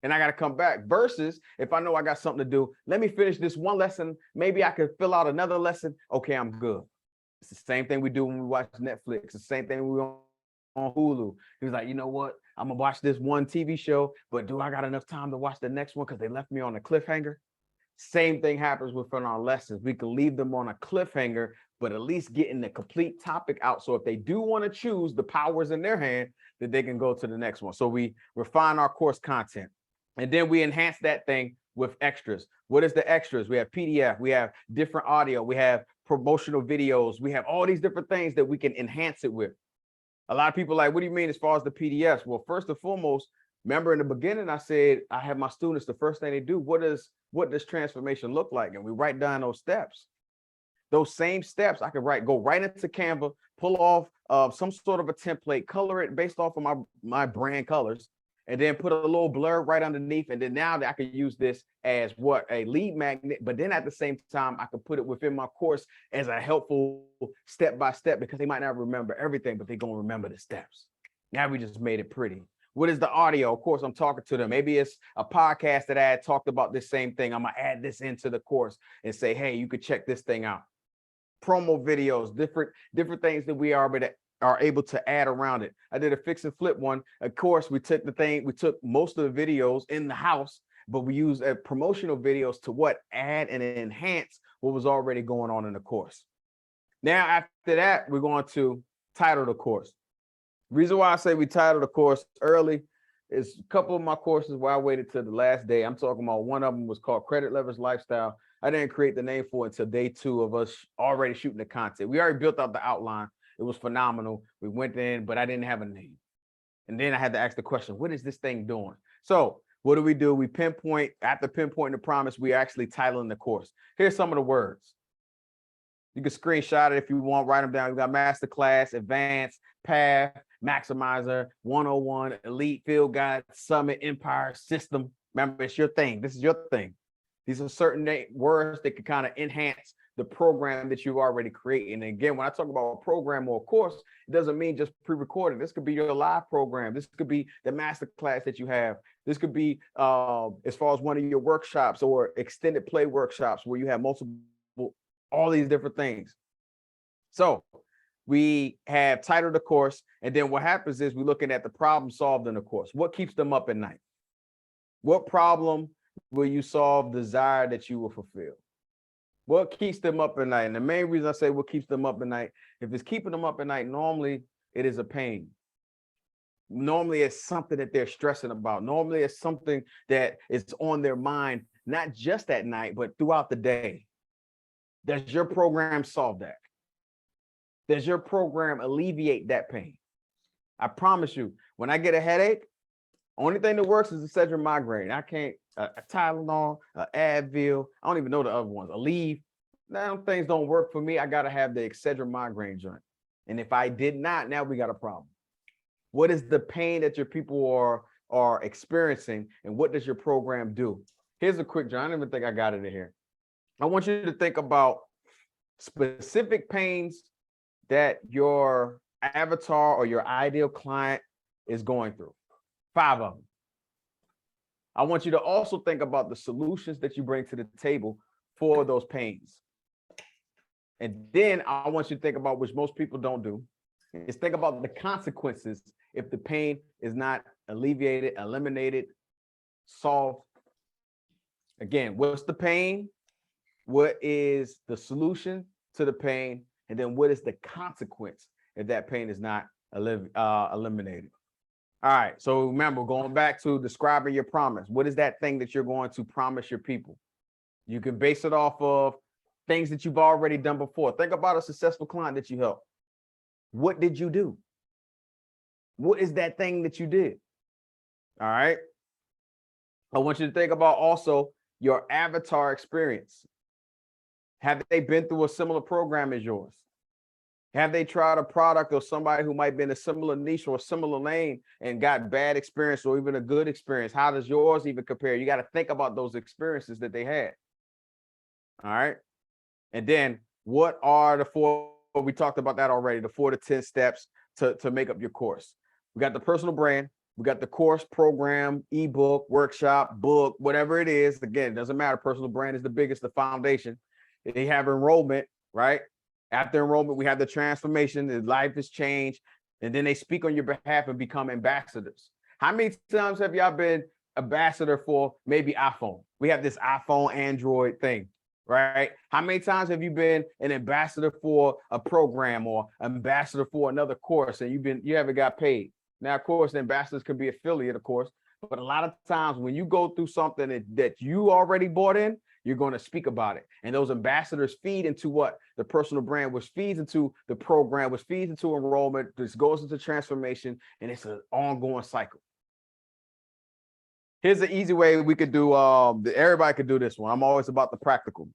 And I got to come back versus if I know I got something to do, let me finish this one lesson. Maybe I could fill out another lesson. Okay, I'm good. It's the same thing we do when we watch Netflix. It's the same thing we on Hulu. He was like, you know what? I'm gonna watch this one TV show, but do I got enough time to watch the next one because they left me on a cliffhanger? Same thing happens within our lessons. We can leave them on a cliffhanger, but at least getting the complete topic out. So if they do want to choose, the power's in their hand, that they can go to the next one. So we refine our course content. And then we enhance that thing with extras. What is the extras? We have PDF, we have different audio, we have promotional videos, we have all these different things that we can enhance it with. A lot of people are like, what do you mean as far as the PDFs? Well, first and foremost, remember in the beginning, I said, I have my students, the first thing they do, what does transformation look like? And we write down those steps. Those same steps, I could go right into Canva, pull off some sort of a template, color it based off of my brand colors, and then put a little blur right underneath. And then now I could use this as a lead magnet, but then at the same time, I could put it within my course as a helpful step-by-step because they might not remember everything, but they're going to remember the steps. Now we just made it pretty. What is the audio? Of course, I'm talking to them. Maybe it's a podcast that I had talked about this same thing. I'm going to add this into the course and say, hey, you could check this thing out. Promo videos, different things that we are able to add around it. I did a fix and flip one. Of course, we took most of the videos in the house, but we used promotional videos to add and enhance what was already going on in the course. Now, after that, we're going to title the course. Reason why I say we title the course early is a couple of my courses where I waited till the last day. I'm talking about one of them was called Credit Leverage Lifestyle. I didn't create the name for it until day 2 of us already shooting the content. We already built out the outline. It was phenomenal. We went in, but I didn't have a name. And then I had to ask the question, what is this thing doing? So what do? We pinpoint, after pinpointing the promise, we actually titling the course. Here's some of the words. You can screenshot it if you want, write them down. We got Masterclass, Advanced, Path, Maximizer, 101, Elite, Field Guide, Summit, Empire, System. Remember, it's your thing. This is your thing. These are certain words that can kind of enhance the program that you've already created. And again, when I talk about a program or a course, it doesn't mean just pre-recorded. This could be your live program. This could be the master class that you have. This could be as far as one of your workshops or extended play workshops where you have multiple, all these different things. So we have titled the course. And then what happens is we're looking at the problem solved in the course. What keeps them up at night? What problem will you solve desire that you will fulfill? What keeps them up at night? And the main reason I say what keeps them up at night, if it's keeping them up at night, normally it is a pain. Normally it's something that they're stressing about. Normally it's something that is on their mind, not just at night, but throughout the day. Does your program solve that? Does your program alleviate that pain? I promise you, when I get a headache, only thing that works is the Excedrin migraine. I can't, a Tylenol, Advil, I don't even know the other ones, Aleve. Now things don't work for me. I got to have the Excedrin migraine joint. And if I did not, now we got a problem. What is the pain that your people are experiencing, and what does your program do? Here's a quick, John. I don't even think I got it in here. I want you to think about specific pains that your avatar or your ideal client is going through. 5 of them. I want you to also think about the solutions that you bring to the table for those pains. And then I want you to think about, which most people don't do, is think about the consequences if the pain is not alleviated, eliminated, solved. Again, what's the pain? What is the solution to the pain? And then what is the consequence if that pain is not eliminated? All right, so remember, going back to describing your promise. What is that thing that you're going to promise your people? You can base it off of things that you've already done before. Think about a successful client that you helped. What did you do? What is that thing that you did? All right. I want you to think about also your avatar experience. Have they been through a similar program as yours? Have they tried a product or somebody who might be in a similar niche or a similar lane and got bad experience or even a good experience? How does yours even compare? You got to think about those experiences that they had. All right. And then what are the 4, we talked about that already, the 4 to 10 steps to make up your course. We got the personal brand. We got the course, program, ebook, workshop, book, whatever it is. Again, it doesn't matter. Personal brand is the biggest, the foundation. They have enrollment, right? After enrollment, we have the transformation, the life is changed, and then they speak on your behalf and become ambassadors. How many times have y'all been ambassador for maybe iPhone? We have this iPhone, Android thing, right? How many times have you been an ambassador for a program or ambassador for another course and you haven't got paid? Now, of course, the ambassadors can be affiliate, of course, but a lot of times when you go through something that you already bought in, you're going to speak about it. And those ambassadors feed into what? The personal brand, which feeds into the program, which feeds into enrollment, this goes into transformation, and it's an ongoing cycle. Here's an easy way we could do, everybody could do this one. I'm always about the practical.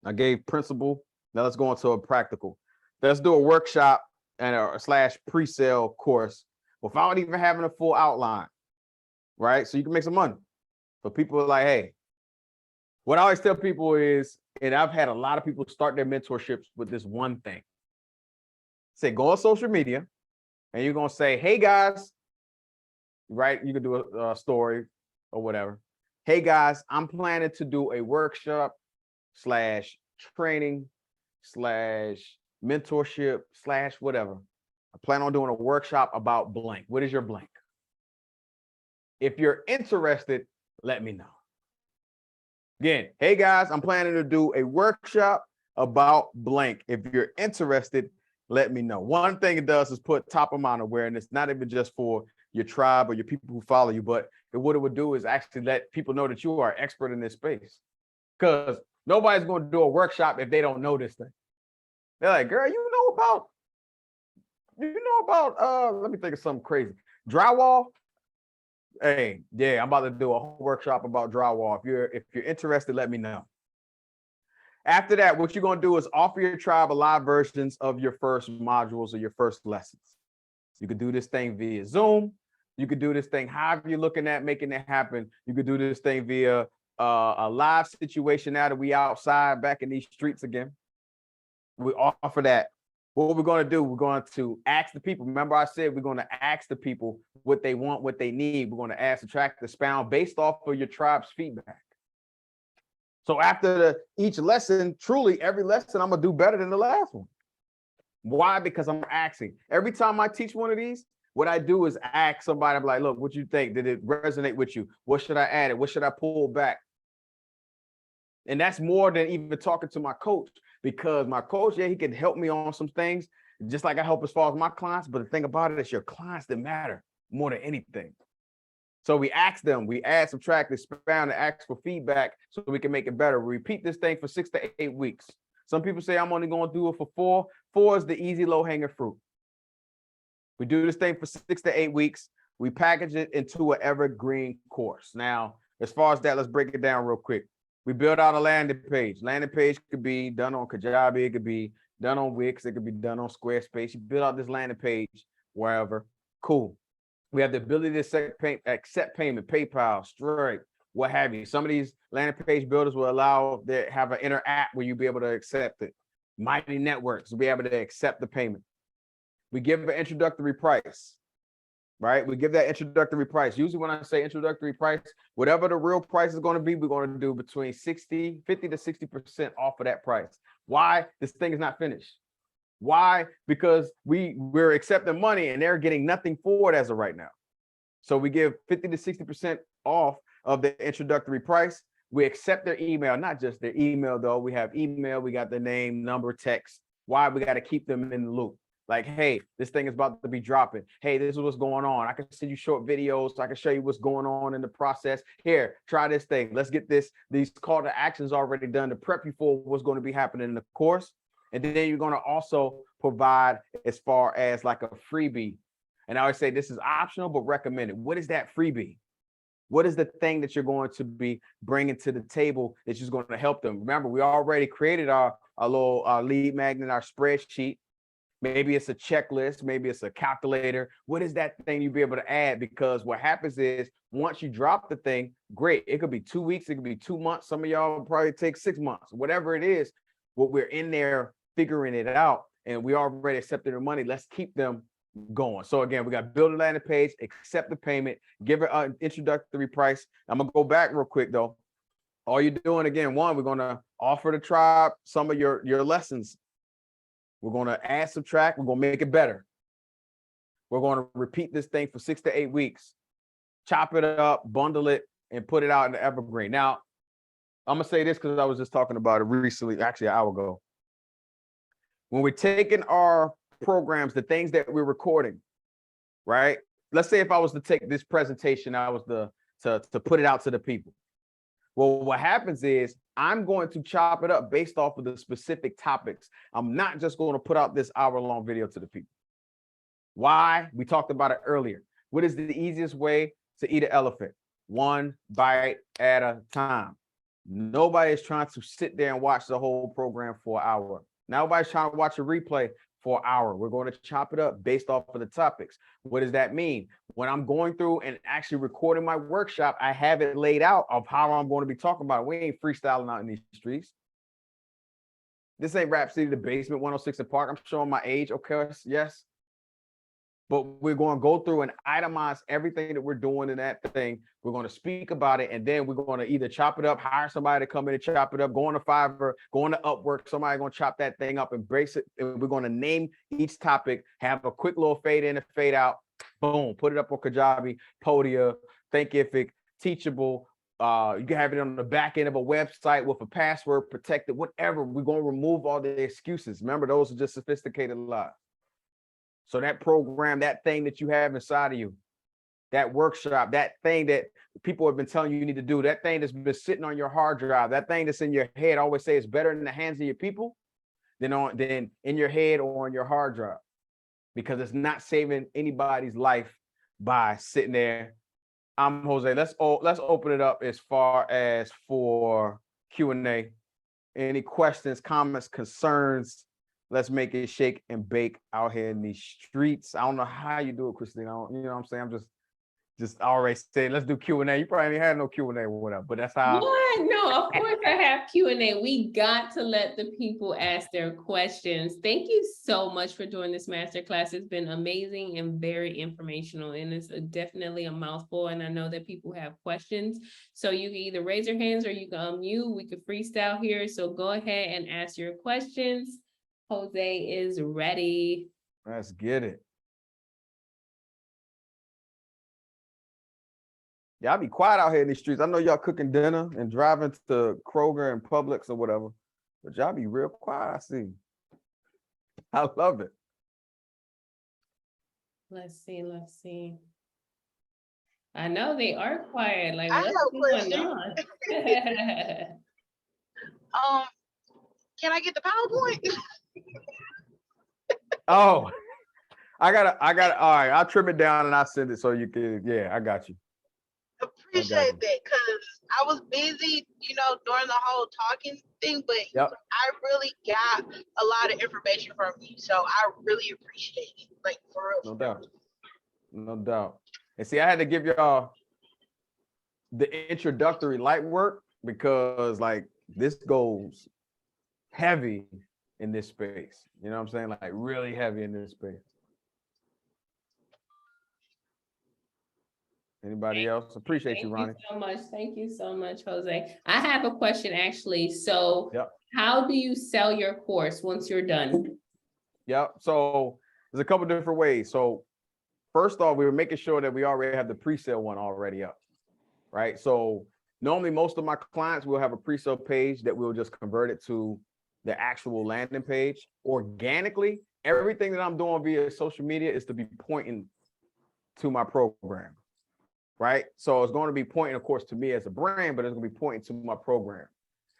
I gave principle. Now let's go into a practical. Let's do a workshop and a / pre-sale course without even having a full outline, right? So you can make some money. So people are like, hey, what I always tell people is, and I've had a lot of people start their mentorships with this one thing. Say, go on social media and you're going to say, hey guys, right? You could do a story or whatever. Hey guys, I'm planning to do a workshop / training / mentorship / whatever. I plan on doing a workshop about blank. What is your blank? If you're interested, let me know. Again, hey guys, I'm planning to do a workshop about blank. If you're interested, let me know. One thing it does is put top of mind awareness, not even just for your tribe or your people who follow you, but what it would do is actually let people know that you are an expert in this space. Because nobody's going to do a workshop if they don't know this thing. They're like, girl, you know about, let me think of something crazy. Drywall. Hey, yeah, I'm about to do a whole workshop about drywall. If you're interested, let me know. After that, what you're going to do is offer your tribe a live versions of your first modules or your first lessons. You could do this thing via Zoom. You could do this thing however you're looking at making it happen. You could do this thing via a live situation now that we outside back in these streets again. We offer that. What we're going to do, we're going to ask the people. Remember I said we're going to ask the people what they want, what they need. We're going to ask, subtract, expound based off of your tribe's feedback. So after each lesson, truly every lesson, I'm going to do better than the last one. Why? Because I'm asking. Every time I teach one of these, what I do is ask somebody, I'm like, look, what you think? Did it resonate with you? What should I add? What should I pull back? And that's more than even talking to my coach, because my coach, yeah, he can help me on some things, just like I help as far as my clients. But the thing about it is your clients that matter more than anything. So we ask them, we add, subtract, expound, and ask for feedback so we can make it better. We repeat this thing for 6 to 8 weeks. Some people say I'm only going to do it for 4. 4 is the easy, low-hanging fruit. We do this thing for 6 to 8 weeks. We package it into an evergreen course. Now, as far as that, let's break it down real quick. We build out a landing page. Landing page could be done on Kajabi. It could be done on Wix. It could be done on Squarespace. You build out this landing page wherever. Cool. We have the ability to accept payment, PayPal, Stripe, what have you. Some of these landing page builders will allow to have an inner app where you'll be able to accept it. Mighty Networks will be able to accept the payment. We give an introductory price, right? We give that introductory price. Usually when I say introductory price, whatever the real price is going to be, we're going to do between 50 to 60% off of that price. Why? This thing is not finished. Why? Because we're accepting money and they're getting nothing for it as of right now. So we give 50 to 60% off of the introductory price. We accept their email, not just their email though. We have email, we got the name, number, text. Why? We got to keep them in the loop. Like, hey, this thing is about to be dropping. Hey, this is what's going on. I can send you short videos so I can show you what's going on in the process. Here, try this thing. Let's get these call to actions already done to prep you for what's going to be happening in the course. And then you're going to also provide as far as like a freebie. And I always say this is optional, but recommended. What is that freebie? What is the thing that you're going to be bringing to the table that's just going to help them? Remember, we already created our little lead magnet, our spreadsheet. Maybe it's a checklist, maybe it's a calculator. What is that thing you'll be able to add? Because what happens is once you drop the thing, great. It could be 2 weeks, it could be 2 months. Some of y'all probably take 6 months, whatever it is. What we're in there figuring it out, and we already accepted their money. Let's keep them going. So again, we got build a landing page, accept the payment, give it an introductory price. I'm gonna go back real quick though. All you're doing again, one, we're gonna offer the tribe some of your lessons. We're gonna add, subtract, we're gonna make it better. We're gonna repeat this thing for 6 to 8 weeks, chop it up, bundle it, and put it out in the evergreen. Now, I'm gonna say this because I was just talking about it recently, actually an hour ago. When we're taking our programs, the things that we're recording, right? Let's say if I was to take this presentation, I was to put it out to the people. Well, what happens is I'm going to chop it up based off of the specific topics. I'm not just going to put out this hour-long video to the people. Why? We talked about it earlier. What is the easiest way to eat an elephant? One bite at a time. Nobody is trying to sit there and watch the whole program for an hour. Nobody's trying to watch a replay for an hour. We're going to chop it up based off of the topics. What does that mean? When I'm going through and actually recording my workshop, I have it laid out of how I'm going to be talking about it. We ain't freestyling out in these streets. This ain't Rap City, the basement, 106 and Park. I'm showing my age, okay, yes. But we're going to go through and itemize everything that we're doing in that thing. We're going to speak about it, and then we're going to either chop it up, hire somebody to come in and chop it up, go on to Fiverr, go on to Upwork, somebody going to chop that thing up, embrace it, and we're going to name each topic, have a quick little fade in and fade out, boom, put it up on Kajabi, Podia, Thinkific, Teachable. You can have it on the back end of a website with a password protected, whatever. We're going to remove all the excuses. Remember, those are just sophisticated lies. So that program, that thing that you have inside of you, that workshop, that thing that people have been telling you need to do, that thing that's been sitting on your hard drive, that thing that's in your head, I always say it's better in the hands of your people than in your head or on your hard drive, because it's not saving anybody's life by sitting there. I'm Jose. Let's open it up as far as for Q&A. Any questions, comments, concerns? Let's make it shake and bake out here in these streets. I don't know how you do it, Christine. You know what I'm saying? I'm just already saying, let's do Q&A. You probably ain't had no Q&A or whatever, but that's how. What? No, of course I have Q&A. We got to let the people ask their questions. Thank you so much for doing this masterclass. It's been amazing and very informational, and it's definitely a mouthful. And I know that people have questions, so you can either raise your hands or you can unmute. We could freestyle here, so go ahead and ask your questions. Jose is ready. Let's get it. Y'all be quiet out here in these streets. I know y'all cooking dinner and driving to Kroger and Publix or whatever, but y'all be real quiet, I see. I love it. Let's see. I know they are quiet. Like, I what's have a going question. on? Can I get the PowerPoint? Oh, I got all right, I'll trim it down and I'll send it so you can, yeah, I got you. Appreciate that, because I was busy, during the whole talking thing, but Yep. I really got a lot of information from you. So I really appreciate it. Like, for real. No doubt. No doubt. And see, I had to give y'all the introductory light work because like this goes heavy in this space. You know what I'm saying? Like really heavy in this space. Anybody else? Appreciate you, Ronnie. Thank you so much, Jose. I have a question actually. So Yep. How do you sell your course once you're done? Yep. So there's a couple different ways. So first off, we were making sure that we already have the pre-sale one already up, right? So normally most of my clients will have a pre-sale page that we'll just convert it to the actual landing page organically. Everything that I'm doing via social media is to be pointing to my program, right? So it's going to be pointing, of course, to me as a brand, but it's going to be pointing to my program.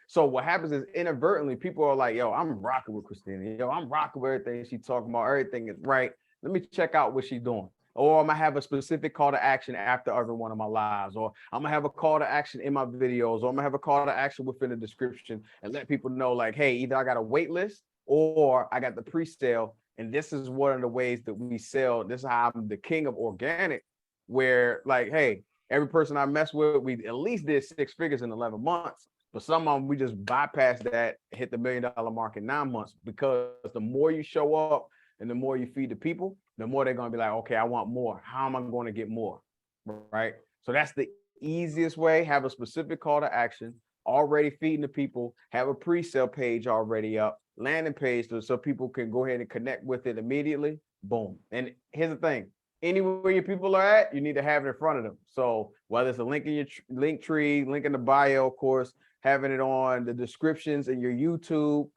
So what happens is inadvertently, people are like, yo, I'm rocking with Christina. Yo, I'm rocking with everything she's talking about. Everything is right. Let me check out what she's doing. Or I'm gonna have a specific call to action after every one of my lives, or I'm gonna have a call to action in my videos, or I'm gonna have a call to action within the description and let people know like, hey, either I got a wait list or I got the pre-sale. And this is one of the ways that we sell. This is how I'm the king of organic, where like, hey, every person I mess with, we at least did 6 figures in 11 months. But some of them, we just bypassed that, hit the $1 million mark in 9 months, because the more you show up and the more you feed the people, the more they're going to be like, okay, I want more. How am I going to get more? Right. So that's the easiest way. Have a specific call to action, already feeding the people, have a pre-sale page already up, landing page so people can go ahead and connect with it immediately. Boom. And here's the thing. Anywhere your people are at, you need to have it in front of them. So whether it's a link in your link tree, link in the bio, of course, having it on the descriptions in your YouTube.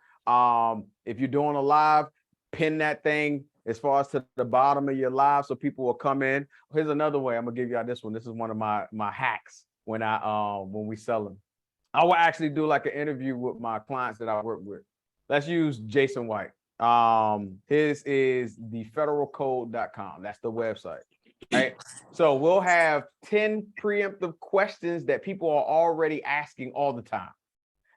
If you're doing a live, pin that thing as far as to the bottom of your live so people will come in. Here's another way. I'm gonna give y'all this one. This is one of my hacks when we sell them. I will actually do like an interview with my clients that I work with. Let's use Jason White. His is thefederalcode.com. That's the website. Right. So we'll have 10 preemptive questions that people are already asking all the time.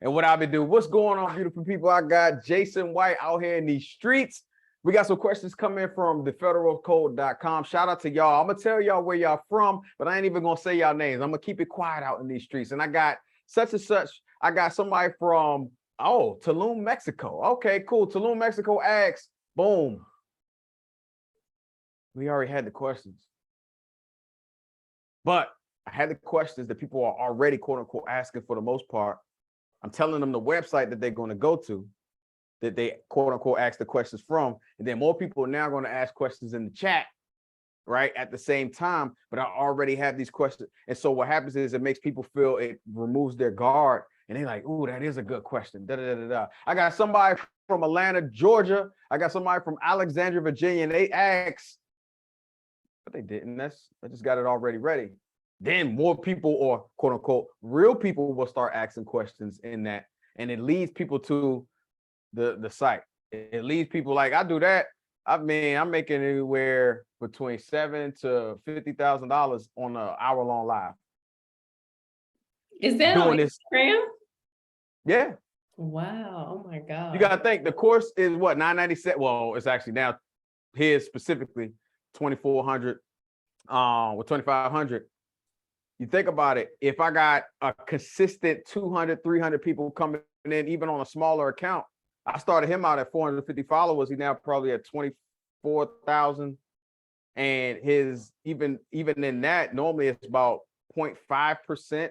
And what I've been doing, what's going on, beautiful people? I got Jason White out here in these streets. We got some questions coming from thefederalcode.com. Shout out to y'all. I'm gonna tell y'all where y'all from, but I ain't even gonna say y'all names. I'm gonna keep it quiet out in these streets. And I got such and such. I got somebody from Tulum, Mexico. Okay, cool. Tulum, Mexico asks, boom. We already had the questions. But I had the questions that people are already, quote unquote, asking for the most part. I'm telling them the website that they're going to go to, that they, quote unquote, ask the questions from. And then more people are now going to ask questions in the chat, right, at the same time. But I already have these questions. And so what happens is it makes people feel, it removes their guard. And they're like, ooh, that is a good question. Da, da, da, da, da. I got somebody from Atlanta, Georgia. I got somebody from Alexandria, Virginia. And they asked, but they didn't. I just got it already ready. Then more people, or quote unquote, real people, will start asking questions in that. And it leads people to the site. It leads people like, I do that. I mean, I'm making anywhere between $7,000 to $50,000 on an hour-long live. Is that doing on this? Instagram? Yeah. Wow. Oh my God. You got to think the course is what, $997. Well, it's actually now here specifically $2,400 with $2,500. You think about it, if I got a consistent 200, 300 people coming in, even on a smaller account, I started him out at 450 followers. He's now probably at 24,000. And his, even in that, normally it's about 0.5%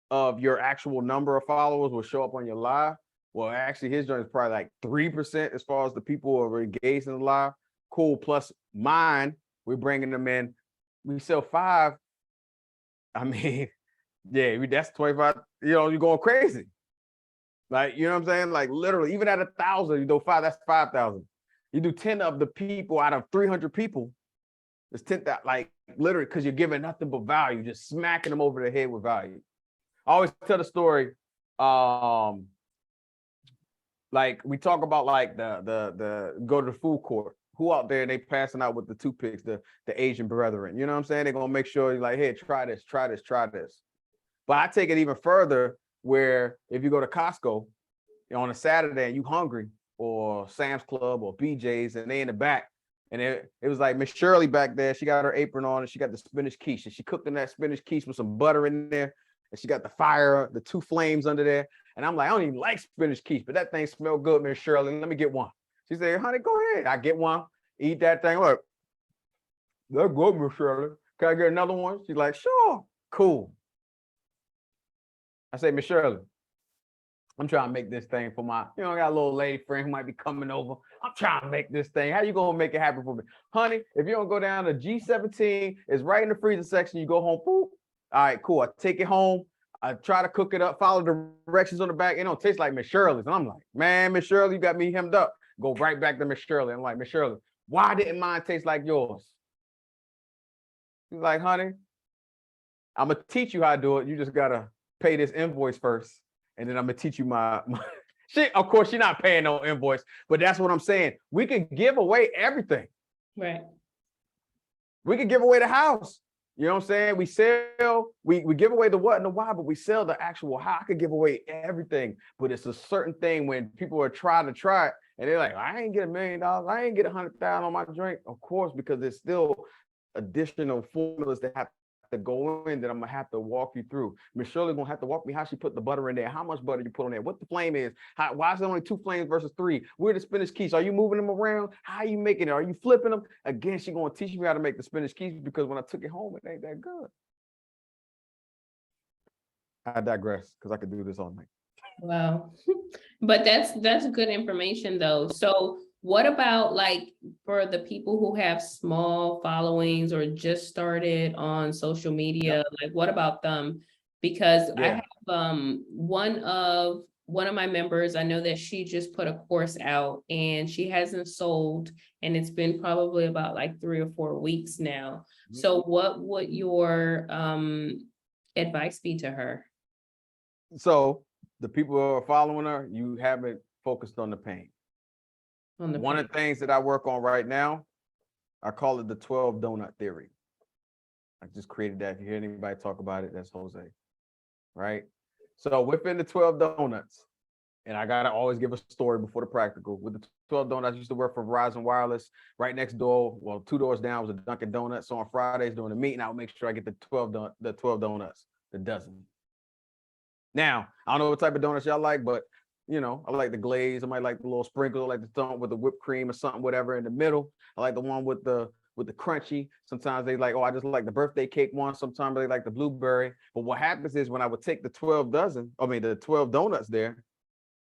of your actual number of followers will show up on your live. Well, actually his journey is probably like 3% as far as the people who are engaged in the live. Cool. Plus mine, we're bringing them in. We sell 5. I mean, yeah, that's 25, you're going crazy. Like, you know what I'm saying? Like literally, even at 1,000, you do 5, that's 5,000. You do 10 of the people out of 300 people, it's 10,000, like literally, because you're giving nothing but value, just smacking them over the head with value. I always tell the story, like we talk about like the go to the food court. Who out there, they passing out with the toothpicks, the Asian brethren, you know what I'm saying? They're going to make sure you're like, hey, try this, try this, try this. But I take it even further, where if you go to Costco on a Saturday and you hungry, or Sam's Club or BJ's, and they in the back, and it was like Miss Shirley back there, she got her apron on and she got the spinach quiche, and she cooked in that spinach quiche with some butter in there, and she got the fire, the 2 flames under there. And I'm like, I don't even like spinach quiche, but that thing smelled good, Miss Shirley, let me get one. She said, honey, go ahead. I get one, eat that thing. Look, that's good, Miss Shirley. Can I get another one? She's like, sure, cool. I say, Miss Shirley, I'm trying to make this thing for my, I got a little lady friend who might be coming over. I'm trying to make this thing. How you gonna make it happen for me? Honey, if you don't go down to G17, it's right in the freezer section. You go home, boop. All right, cool. I take it home. I try to cook it up, follow the directions on the back. It don't taste like Miss Shirley's. And I'm like, man, Miss Shirley, you got me hemmed up. Go right back to Miss Shirley. I'm like, Miss Shirley, why didn't mine taste like yours? She's like, honey, I'm gonna teach you how to do it. You just gotta pay this invoice first, and then I'm gonna teach you my of course, she's not paying no invoice, but that's what I'm saying. We can give away everything. Right. We could give away the house. You know what I'm saying? We sell, we give away the what and the why, but we sell the actual how. I could give away everything, but it's a certain thing when people are trying to try it and they're like, I ain't get $1 million, I ain't get 100,000 on my drink. Of course, because there's still additional formulas that have to go in that I'm gonna have to walk you through. Miss Shirley gonna have to walk me how she put the butter in there, how much butter you put on there, what the flame is, why is it only 2 flames versus 3? Where the spinach quiche? Are you moving them around? How are you making it? Are you flipping them? Again, she gonna teach me how to make the spinach quiche because when I took it home, it ain't that good. I digress because I could do this all night. Wow. But that's good information though. So what about like for the people who have small followings or just started on social media, like what about them? Because I have one of my members, I know that she just put a course out and she hasn't sold, and it's been probably about like 3 or 4 weeks now. So what would your advice be to her? So the people who are following her, you haven't focused on the pain. One of the things that I work on right now, I call it the 12 donut theory. I just created that. If you hear anybody talk about it, that's Jose, right? So within the 12 donuts, and I gotta always give a story before the practical. With the 12 donuts, I used to work for Verizon Wireless. Right next door, well, 2 doors down was a Dunkin' Donuts. So on Fridays during the meeting, I would make sure I get the 12 donuts, the dozen. Now, I don't know what type of donuts y'all like, but you know, I like the glaze. I might like the little sprinkle, I like the thumb with the whipped cream or something, whatever in the middle. I like the one with the crunchy. Sometimes they like, oh, I just like the birthday cake one. Sometimes they like the blueberry. But what happens is when I would take the 12 donuts there,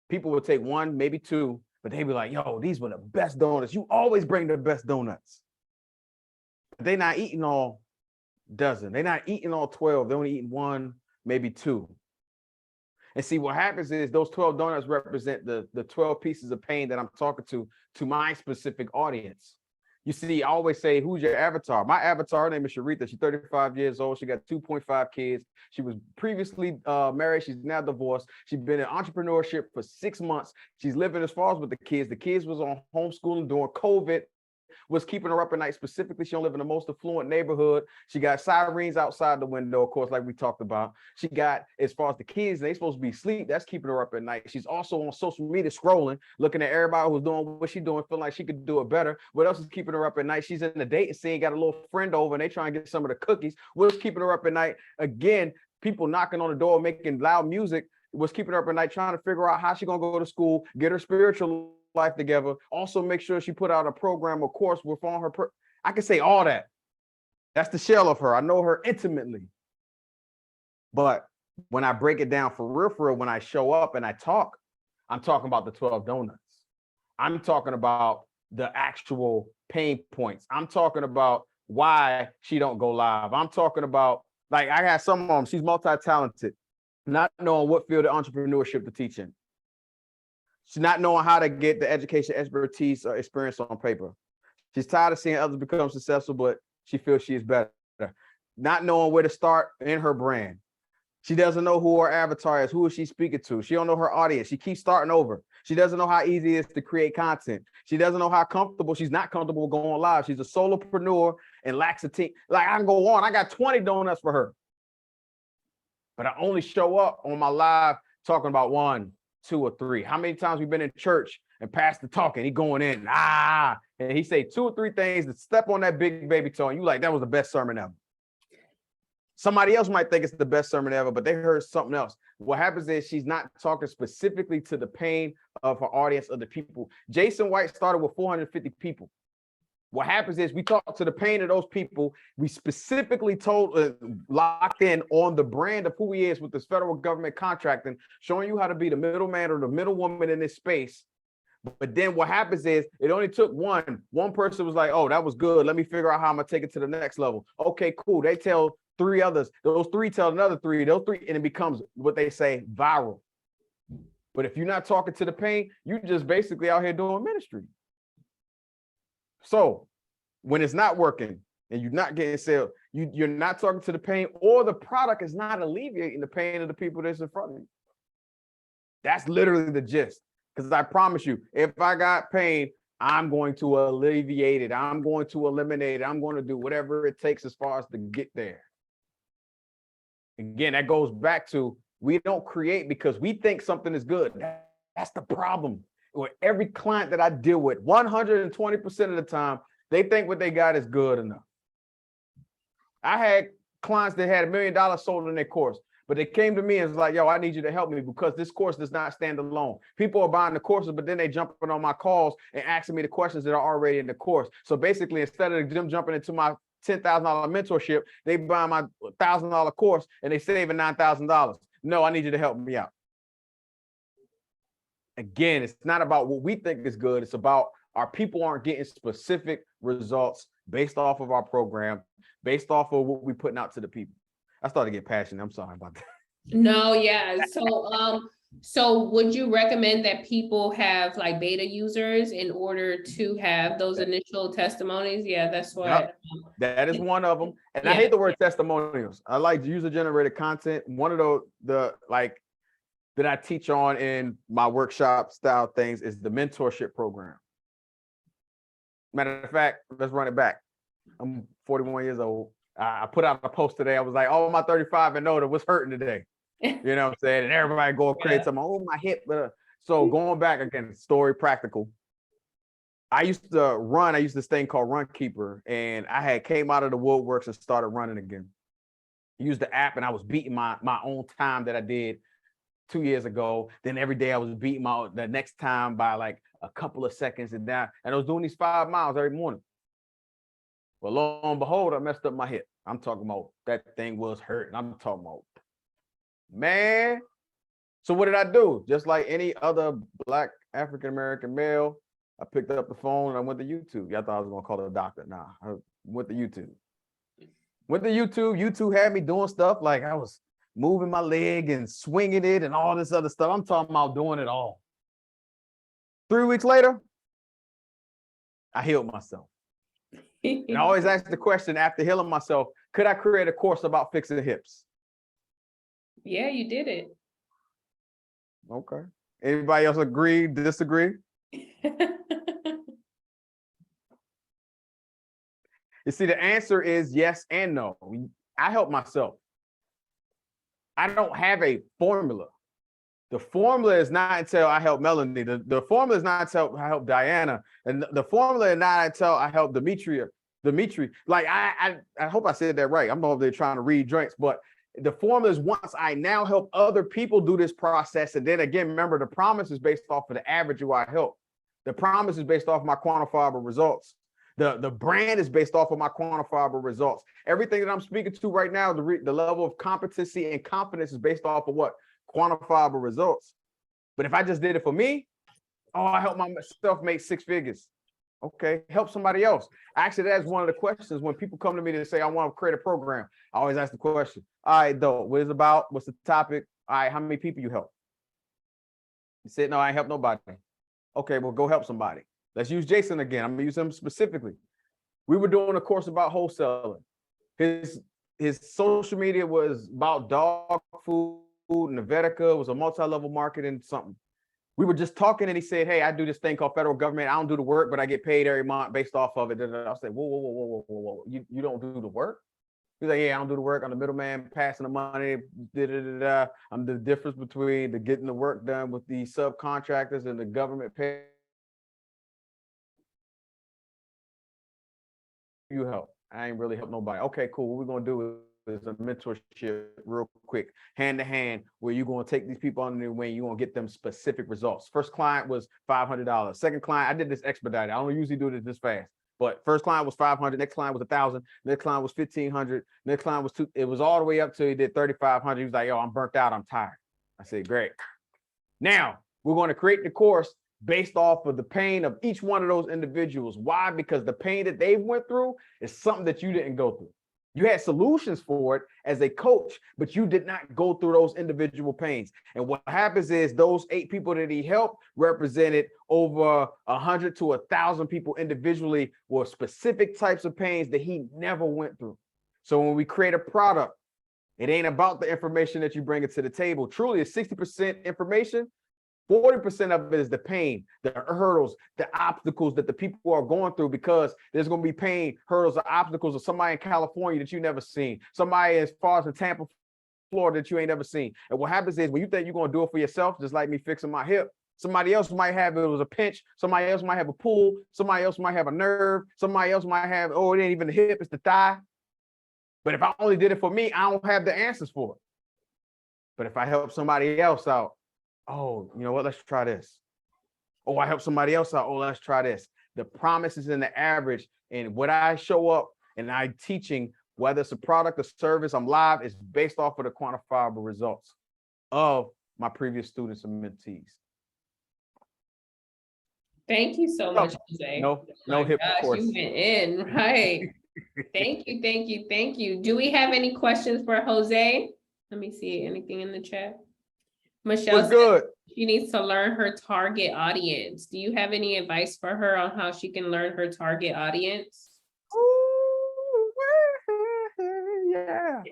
people would take 1, maybe 2, but they'd be like, yo, these were the best donuts. You always bring the best donuts. They're not eating all dozen. They're not eating all 12. They're only eating 1, maybe 2. And see, what happens is those 12 donuts represent the 12 pieces of pain that I'm talking to my specific audience. You see, I always say, who's your avatar? My avatar, her name is Sharitha. She's 35 years old. She got 2.5 kids. She was previously married. She's now divorced. She's been in entrepreneurship for 6 months. She's living as far as with the kids. The kids was on homeschooling during COVID. Was keeping her up at night. Specifically, she don't live in the most affluent neighborhood. She got sirens outside the window, of course, like we talked about. She got, as far as the kids, they supposed to be asleep. That's keeping her up at night. She's also on social media scrolling, looking at everybody who's doing what she's doing, feeling like she could do it better. What else is keeping her up at night? She's in the dating scene, got a little friend over, and they trying to get some of the cookies. What's keeping her up at night? Again, people knocking on the door, making loud music. Was keeping her up at night, trying to figure out how she's gonna go to school, get her spiritual life together. Also make sure she put out a program or course with on her. I can say all that. That's the shell of her. I know her intimately. But when I break it down for real, when I show up and I talk, I'm talking about the 12 donuts. I'm talking about the actual pain points. I'm talking about why she don't go live. I'm talking about, like, I got some mom, she's multi-talented, not knowing what field of entrepreneurship to teach in. She's not knowing how to get the education, expertise, or experience on paper. She's tired of seeing others become successful, but she feels she is better. Not knowing where to start in her brand. She doesn't know who her avatar is. Who is she speaking to? She don't know her audience. She keeps starting over. She doesn't know how easy it is to create content. She doesn't know how comfortable. She's not comfortable going live. She's a solopreneur and lacks a team. Like, I can go on. I got 20 donuts for her. But I only show up on my live talking about 1, 2, or 3. How many times we've been in church and pastor talking, he going in, and he say 2 or 3 things that step on that big baby toe, and you like, that was the best sermon ever. Somebody else might think it's the best sermon ever, but they heard something else. What happens is she's not talking specifically to the pain of her audience, of the people. Jason White started with 450 people. What happens is we talk to the pain of those people. We specifically locked in on the brand of who he is with this federal government contracting, showing you how to be the middleman or the middlewoman in this space. But then what happens is it only took one person was like, oh, that was good. Let me figure out how I'm gonna take it to the next level. Okay, cool. They tell 3 others. Those 3 tell another 3. Those 3, and it becomes what they say viral. But if you're not talking to the pain, you just basically out here doing ministry. So when it's not working and you're not getting sales, you're not talking to the pain, or the product is not alleviating the pain of the people that's in front of you. That's literally the gist. Because I promise you, if I got pain, I'm going to alleviate it. I'm going to eliminate it. I'm going to do whatever it takes as far as to get there. Again, that goes back to, we don't create because we think something is good. That's the problem. With every client that I deal with, 120% of the time, they think what they got is good enough. I had clients that had $1 million sold in their course, but they came to me and was like, yo, I need you to help me because this course does not stand alone. People are buying the courses, but then they jumping on my calls and asking me the questions that are already in the course. So basically, instead of them jumping into my $10,000 mentorship, they buy my $1,000 course and they saving $9,000. No, I need you to help me out. Again, it's not about what we think is good. It's about our people aren't getting specific results based off of our program, based off of what we're putting out to the people. I started to get passionate. I'm sorry about that. No, yeah. So would you recommend that people have like beta users in order to have those initial testimonies? Yeah, that's what. Yep. That is one of them. And Yeah. I hate the word testimonials. I like user-generated content. One of the that I teach on in my workshop style things is the mentorship program. Matter of fact, let's run it back. I'm 41 years old. I put out a post today. I was like, oh, my 35 and older was hurting today. You know what I'm saying? And everybody going crazy. Yeah. Oh, my hip. So going back again, story practical. I used this thing called Run Keeper, and I had came out of the woodworks and started running again. Used the app, and I was beating my own time that I did 2 years ago. Then every day I was beating the next time by like a couple of seconds and I was doing these 5 miles every morning. Well, lo and behold, I messed up my hip. I'm talking about that thing was hurting. I'm talking about, man. So what did I do? Just like any other Black African-American male, I picked up the phone and I went to YouTube. Y'all thought I was gonna call it a doctor. Nah, I went to YouTube. YouTube had me doing stuff like I was moving my leg and swinging it and all this other stuff. I'm talking about doing it all. 3 weeks later, I healed myself. And I always ask the question after healing myself, could I create a course about fixing hips? Yeah, you did it. Okay. Anybody else agree, disagree? You see, the answer is yes and no. I help myself. I don't have a formula. The formula is not until I help Melanie. The formula is not until I help Diana. And the formula is not until I help Dimitri. Like, I hope I said that right. I'm over there trying to read joints, but the formula is once I now help other people do this process. And then again, remember, the promise is based off of the average who I help. The promise is based off my quantifiable results. The brand is based off of my quantifiable results. Everything that I'm speaking to right now, the level of competency and confidence is based off of what? Quantifiable results. But if I just did it for me, oh, I help myself make 6 figures. Okay, help somebody else. Actually, that's one of the questions when people come to me to say, I want to create a program. I always ask the question, all right, though, what is it about? What's the topic? All right, how many people you help? You said, no, I ain't help nobody. Okay, well, go help somebody. Let's use Jason again. I'm gonna use him specifically. We were doing a course about wholesaling. His social media was about dog food and Avetica. It was a multi-level marketing something. We were just talking and he said, hey, I do this thing called federal government. I don't do the work, but I get paid every month based off of it. I said, whoa. You don't do the work? He's like, yeah, I don't do the work. I'm the middleman passing the money. I'm the difference between getting the work done with the subcontractors and the government pay. You help. I ain't really help nobody. Okay, cool. What we're gonna do is a mentorship real quick, hand to hand, where you're gonna take these people under the wing, you're gonna get them specific results. First client was $500. Second client, I did this expedited. I don't usually do this fast, but first client was 500, next client was 1,000, next client was 1,500, next client was 2. It was all the way up till he did 3,500. He was like, yo, I'm burnt out, I'm tired. I said, great. Now we're gonna create the course based off of the pain of each one of those individuals. Why? Because the pain that they went through is something that you didn't go through. You had solutions for it as a coach, but you did not go through those individual pains. And what happens is those 8 people that he helped represented over 100 to 1,000 people individually with specific types of pains that he never went through. So when we create a product, it ain't about the information that you bring it to the table. Truly, it's 60% information, 40% of it is the pain, the hurdles, the obstacles that the people are going through, because there's going to be pain, hurdles, or obstacles of somebody in California that you never seen, somebody as far as in Tampa, Florida that you ain't never seen. And what happens is when you think you're going to do it for yourself, just like me fixing my hip, somebody else might have it was a pinch, somebody else might have a pull, somebody else might have a nerve, somebody else might have, oh, it ain't even the hip, it's the thigh. But if I only did it for me, I don't have the answers for it. But if I help somebody else out, oh, you know what, let's try this. Oh, I help somebody else out, oh, let's try this. The promise is in the average, and what I show up and I'm teaching, whether it's a product or service, I'm live, is based off of the quantifiable results of my previous students and mentees. Thank you so much, Jose. No My hip gosh, course. you went in, right? Thank you, thank you, thank you. Do we have any questions for Jose? Let me see, anything in the chat? Michelle We're said good. she needs to learn her target audience. Do you have any advice for her on how she can learn her target audience? Ooh, yeah.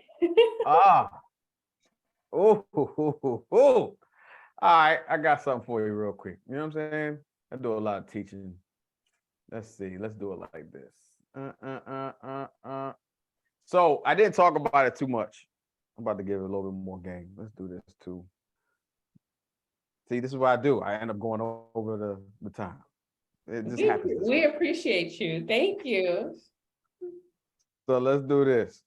Oh. All right, I got something for you real quick. You know what I'm saying? I do a lot of teaching. Let's see. Let's do it like this. So I didn't talk about it too much. I'm about to give it a little bit more game. Let's do this too. See, this is what I do. I end up going over the time. It just happens. We appreciate you. Thank you. So let's do this.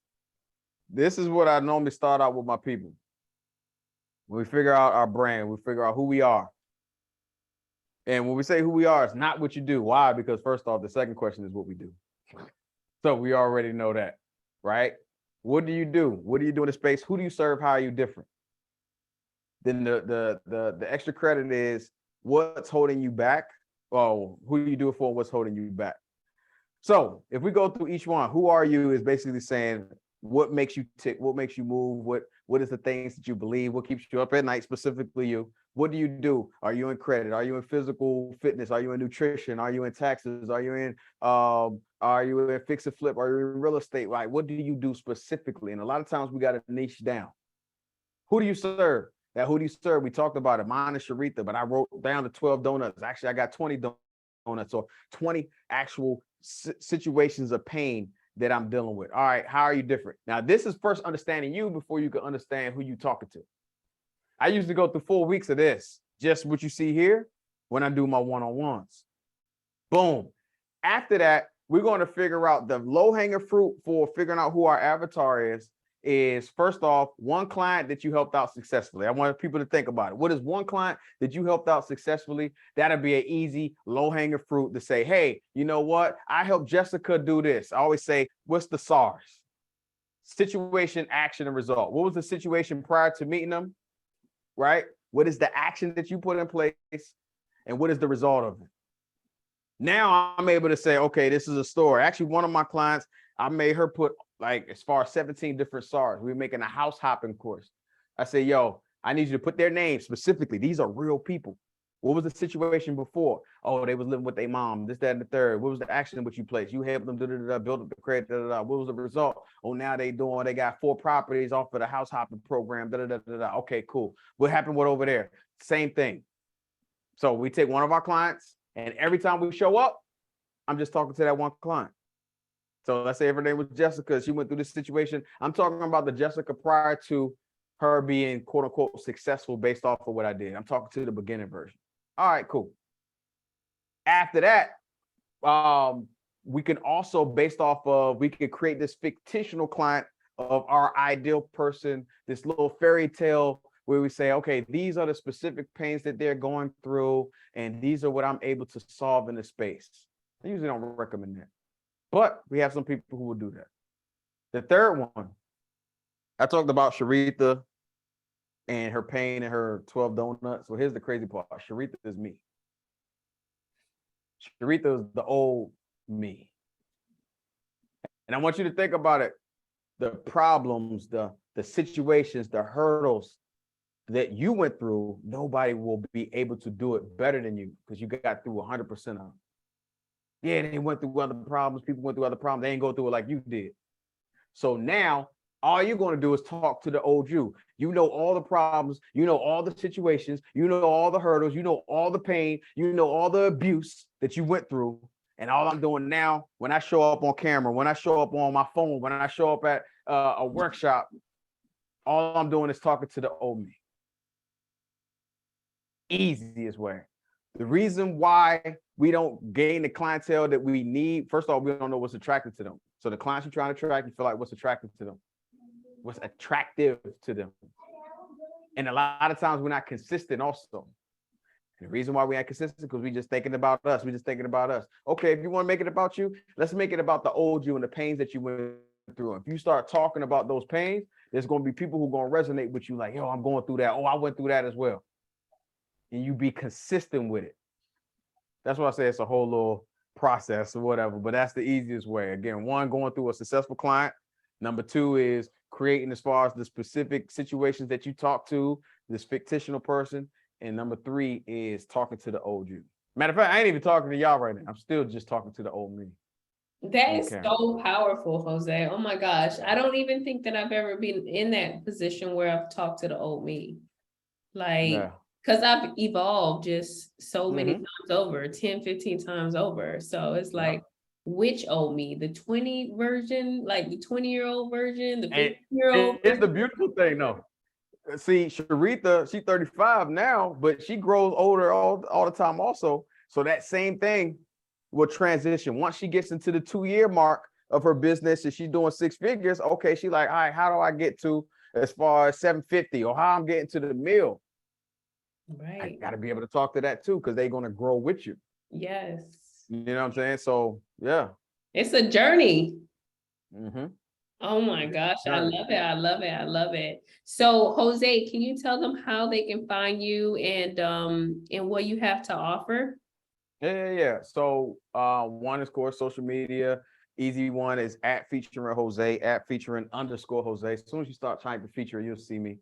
This is what I normally start out with my people. When we figure out our brand, we figure out who we are. And when we say who we are, it's not what you do. Why? Because first off, the second question is what we do. So we already know that, right? What do you do? What do you do in the space? Who do you serve? How are you different? Then the extra credit is what's holding you back. Oh, who do you do it for? What's holding you back? So if we go through each one, who are you is basically saying what makes you tick, what makes you move, what is the things that you believe, what keeps you up at night, specifically you. What do you do? Are you in credit? Are you in physical fitness? Are you in nutrition? Are you in taxes? Are you in fix and flip? Are you in real estate? Like, what do you do specifically? And a lot of times we got to niche down. Who do you serve? That who do you serve? We talked about it. Mine is Sharita, but I wrote down the 12 donuts. Actually, I got 20 donuts, or 20 actual situations of pain that I'm dealing with. All right, how are you different? Now, this is first understanding you before you can understand who you're talking to. I usually go through 4 weeks of this, just what you see here when I do my one-on-ones. Boom. After that, we're going to figure out the low-hanging fruit for figuring out who our avatar is first off, one client that you helped out successfully. I want people to think about it. What is one client that you helped out successfully? That'll be an easy low-hanging fruit to say, hey, you know what? I helped Jessica do this. I always say, what's the SARS? Situation, action, and result. What was the situation prior to meeting them? Right? What is the action that you put in place? And what is the result of it? Now I'm able to say, okay, this is a story. Actually, one of my clients, I made her put like as far as 17 different SARs. We were making a house hopping course. I say, yo, I need you to put their names specifically. These are real people. What was the situation before? Oh, they was living with their mom, this, that, and the third. What was the action that you placed? You helped them build up the credit. What was the result? Oh, now they got 4 properties off of the house hopping program. Okay, cool. What happened with over there? Same thing. So we take one of our clients, and every time we show up, I'm just talking to that one client. So let's say her name was Jessica. She went through this situation. I'm talking about the Jessica prior to her being quote unquote successful based off of what I did. I'm talking to the beginning version. All right, cool. After that, we can also, based off of, we can create this fictional client of our ideal person, this little fairy tale where we say, okay, these are the specific pains that they're going through, and these are what I'm able to solve in the space. I usually don't recommend that, but we have some people who will do that. The third one, I talked about Sharita and her pain and her 12 donuts. So here's the crazy part. Sharita is me. Sharita is the old me. And I want you to think about it. The problems, the situations, the hurdles that you went through, nobody will be able to do it better than you because you got through 100% of them. Yeah, they went through other problems. People went through other problems. They ain't go through it like you did. So now All you're going to do is talk to the old you. You know all the problems, you know all the situations, you know all the hurdles, you know all the pain, you know all the abuse that you went through. And all I'm doing now, when I show up on camera, when I show up on my phone, when I show up at a workshop, all I'm doing is talking to the old me. Easiest way. The reason why we don't gain the clientele that we need, first of all, we don't know what's attractive to them. So the clients you're trying to attract, you feel like what's attractive to them. What's attractive to them. And a lot of times we're not consistent also. The reason why we ain't consistent because we just thinking about us. We just thinking about us. Okay, if you want to make it about you, let's make it about the old you and the pains that you went through. If you start talking about those pains, there's going to be people who are going to resonate with you like, yo, I'm going through that. Oh, I went through that as well. And you be consistent with it. That's why I say it's a whole little process or whatever, but that's the easiest way. Again, one, going through a successful client. Number two is creating as far as the specific situations that you talk to, this fictional person. And number three is talking to the old you. Matter of fact, I ain't even talking to y'all right now. I'm still just talking to the old me. That is Okay. so powerful, Jose. Oh my gosh. I don't even think that I've ever been in that position where I've talked to the old me. Like, Yeah. because I've evolved just so many times over, 10, 15 times over. So it's like, which old me? The 20 version, like the 20-year-old version, the 50-year-old It's the beautiful thing though. See, Sharitha, she's 35 now, but she grows older all the time also. So that same thing will transition. Once she gets into the 2-year mark of her business and she's doing 6 figures, okay, she's like, all right, how do I get to as far as 750 or how I'm getting to the mill? Right. I got to be able to talk to that too, because they're going to grow with you. Yes. You know what I'm saying? So, yeah. It's a journey. Mm-hmm. Oh my gosh, I love it. I love it. I love it. So Jose, can you tell them how they can find you and what you have to offer? Yeah. So one is, of course, social media. Easy one is at featuring Jose, at featuring _ Jose. As soon as you start trying to feature, you'll see me.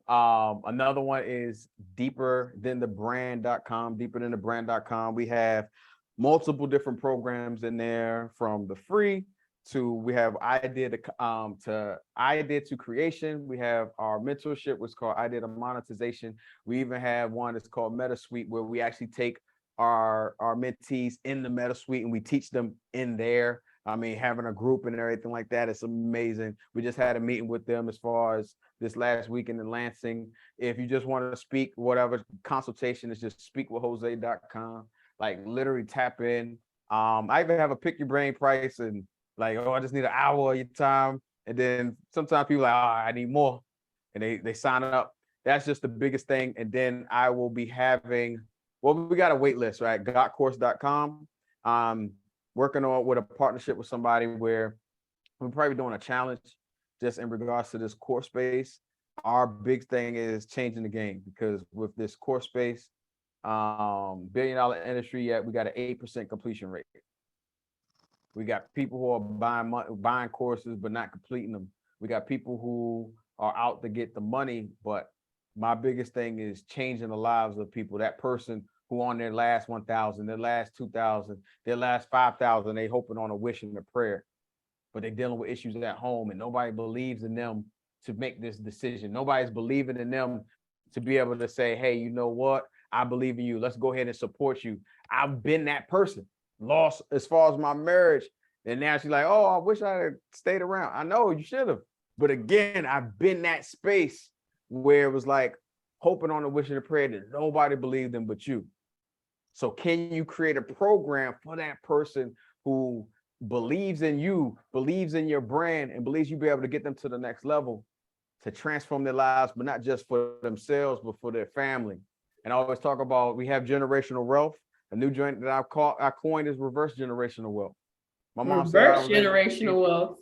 Another one is deeperthanthebrand.com, deeperthanthebrand.com. We have multiple different programs in there, from the free to we have idea to creation. We have our mentorship, which is called idea to monetization. We even have one that's called Meta Suite, where we actually take our mentees in the Meta Suite and we teach them in there. I mean, having a group and everything like that, it's amazing. We just had a meeting with them as far as this last weekend in Lansing. If you just want to speak, whatever consultation is, just speakwithjose.com. Like literally tap in. I even have a pick your brain price and like, oh, I just need an hour of your time. And then sometimes people are like, oh, I need more. And they sign up. That's just the biggest thing. And then I will be having, well, we got a wait list, right? gotcourse.com. Working on with a partnership with somebody where we're probably doing a challenge just in regards to this course space. Our big thing is changing the game, because with this course space, $1 billion industry, yet we got an 8% completion rate. We got people who are buying courses but not completing them. We got people who are out to get the money, but my biggest thing is changing the lives of people. That person who on their last 1,000, their last 2,000, their last 5,000, they hoping on a wish and a prayer, but they're dealing with issues at home and nobody believes in them to make this decision. Nobody's believing in them to be able to say, hey, you know what? I believe in you. Let's go ahead and support you. I've been that person, lost as far as my marriage. And now she's like, oh, I wish I had stayed around. I know you should have. But again, I've been that space where it was like hoping on a wish and a prayer that nobody believed in but you. So can you create a program for that person who believes in you, believes in your brand, and believes you'll be able to get them to the next level to transform their lives, but not just for themselves, but for their family? And I always talk about, we have generational wealth. A new joint that I coined is reverse generational wealth. My mom said Reverse generational wealth.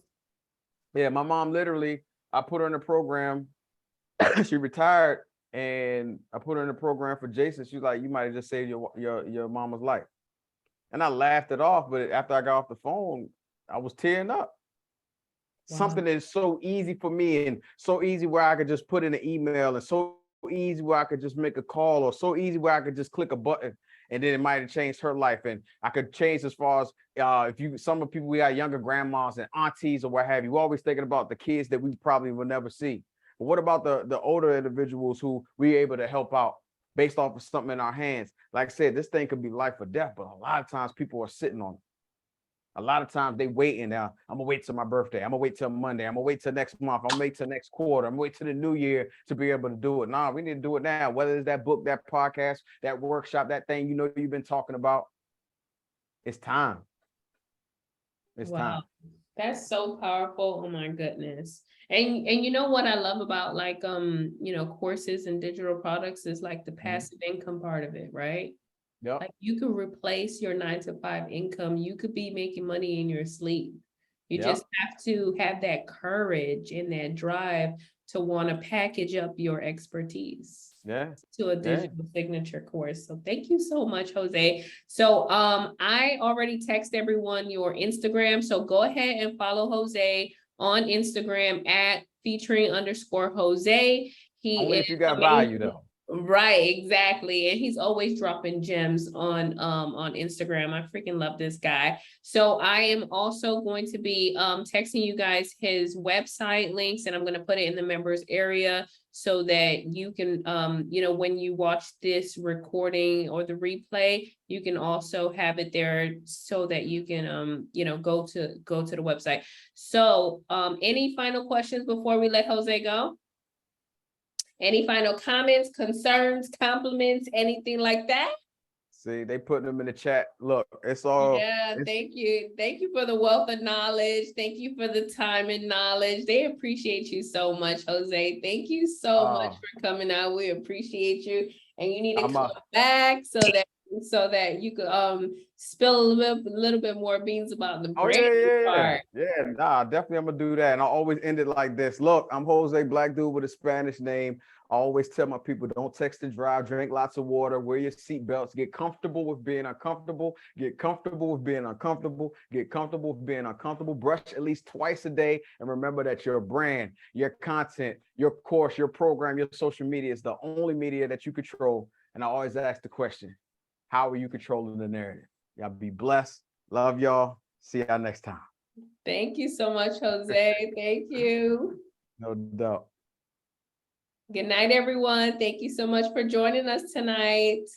Yeah, my mom literally, I put her in a program. She retired, and I put her in a program for Jason. She's like, you might have just saved your mama's life. And I laughed it off, but after I got off the phone, I was tearing up. Wow. Something that is so easy for me and so easy where I could just put in an email, and so easy where I could just make a call, or so easy where I could just click a button and then it might have changed her life. And I could change as far as some of the people, we got younger grandmas and aunties or what have you. We're always thinking about the kids that we probably will never see. But what about the older individuals who we able to help out based off of something in our hands? Like I said, this thing could be life or death, but a lot of times people are sitting on it. A lot of times they waiting now. I'm gonna wait till my birthday. I'm gonna wait till Monday. I'm gonna wait till next month. I'm gonna wait till next quarter. I'm gonna wait till the new year to be able to do it. Nah, we need to do it now. Whether it's that book, that podcast, that workshop, that thing you've been talking about. It's time. It's time. That's so powerful. Oh my goodness. And you know what I love about like courses and digital products is like the passive income part of it, right? Yep. Like you could replace your 9-to-5 income. You could be making money in your sleep. You just have to have that courage and that drive to want to package up your expertise to a digital signature course. So thank you so much, Jose. So I already text everyone your Instagram. So go ahead and follow Jose on Instagram at featuring_Jose. Only if you got value though. Right, exactly. And he's always dropping gems on Instagram. I freaking love this guy. So I am also going to be texting you guys his website links, and I'm going to put it in the members area so that you can when you watch this recording or the replay, you can also have it there so that you can go to the website. So any final questions before we let Jose go? Any final comments, concerns, compliments, anything like that? See, they putting them in the chat. Look, it's all. Yeah, thank you. Thank you for the wealth of knowledge. Thank you for the time and knowledge. They appreciate you so much, Jose. Thank you so much for coming out. We appreciate you. And you need to come back so that you could spill a little bit more beans about the brand part. Yeah, nah, definitely I'm gonna do that. And I always end it like this. Look, I'm Jose, black dude with a Spanish name. I always tell my people, don't text and drive, drink lots of water, wear your seatbelts, get comfortable with being uncomfortable, get comfortable with being uncomfortable, get comfortable with being uncomfortable, brush at least twice a day, and remember that your brand, your content, your course, your program, your social media is the only media that you control. And I always ask the question, how are you controlling the narrative? Y'all be blessed. Love y'all. See y'all next time. Thank you so much, Jose. Thank you. No doubt. Good night, everyone. Thank you so much for joining us tonight.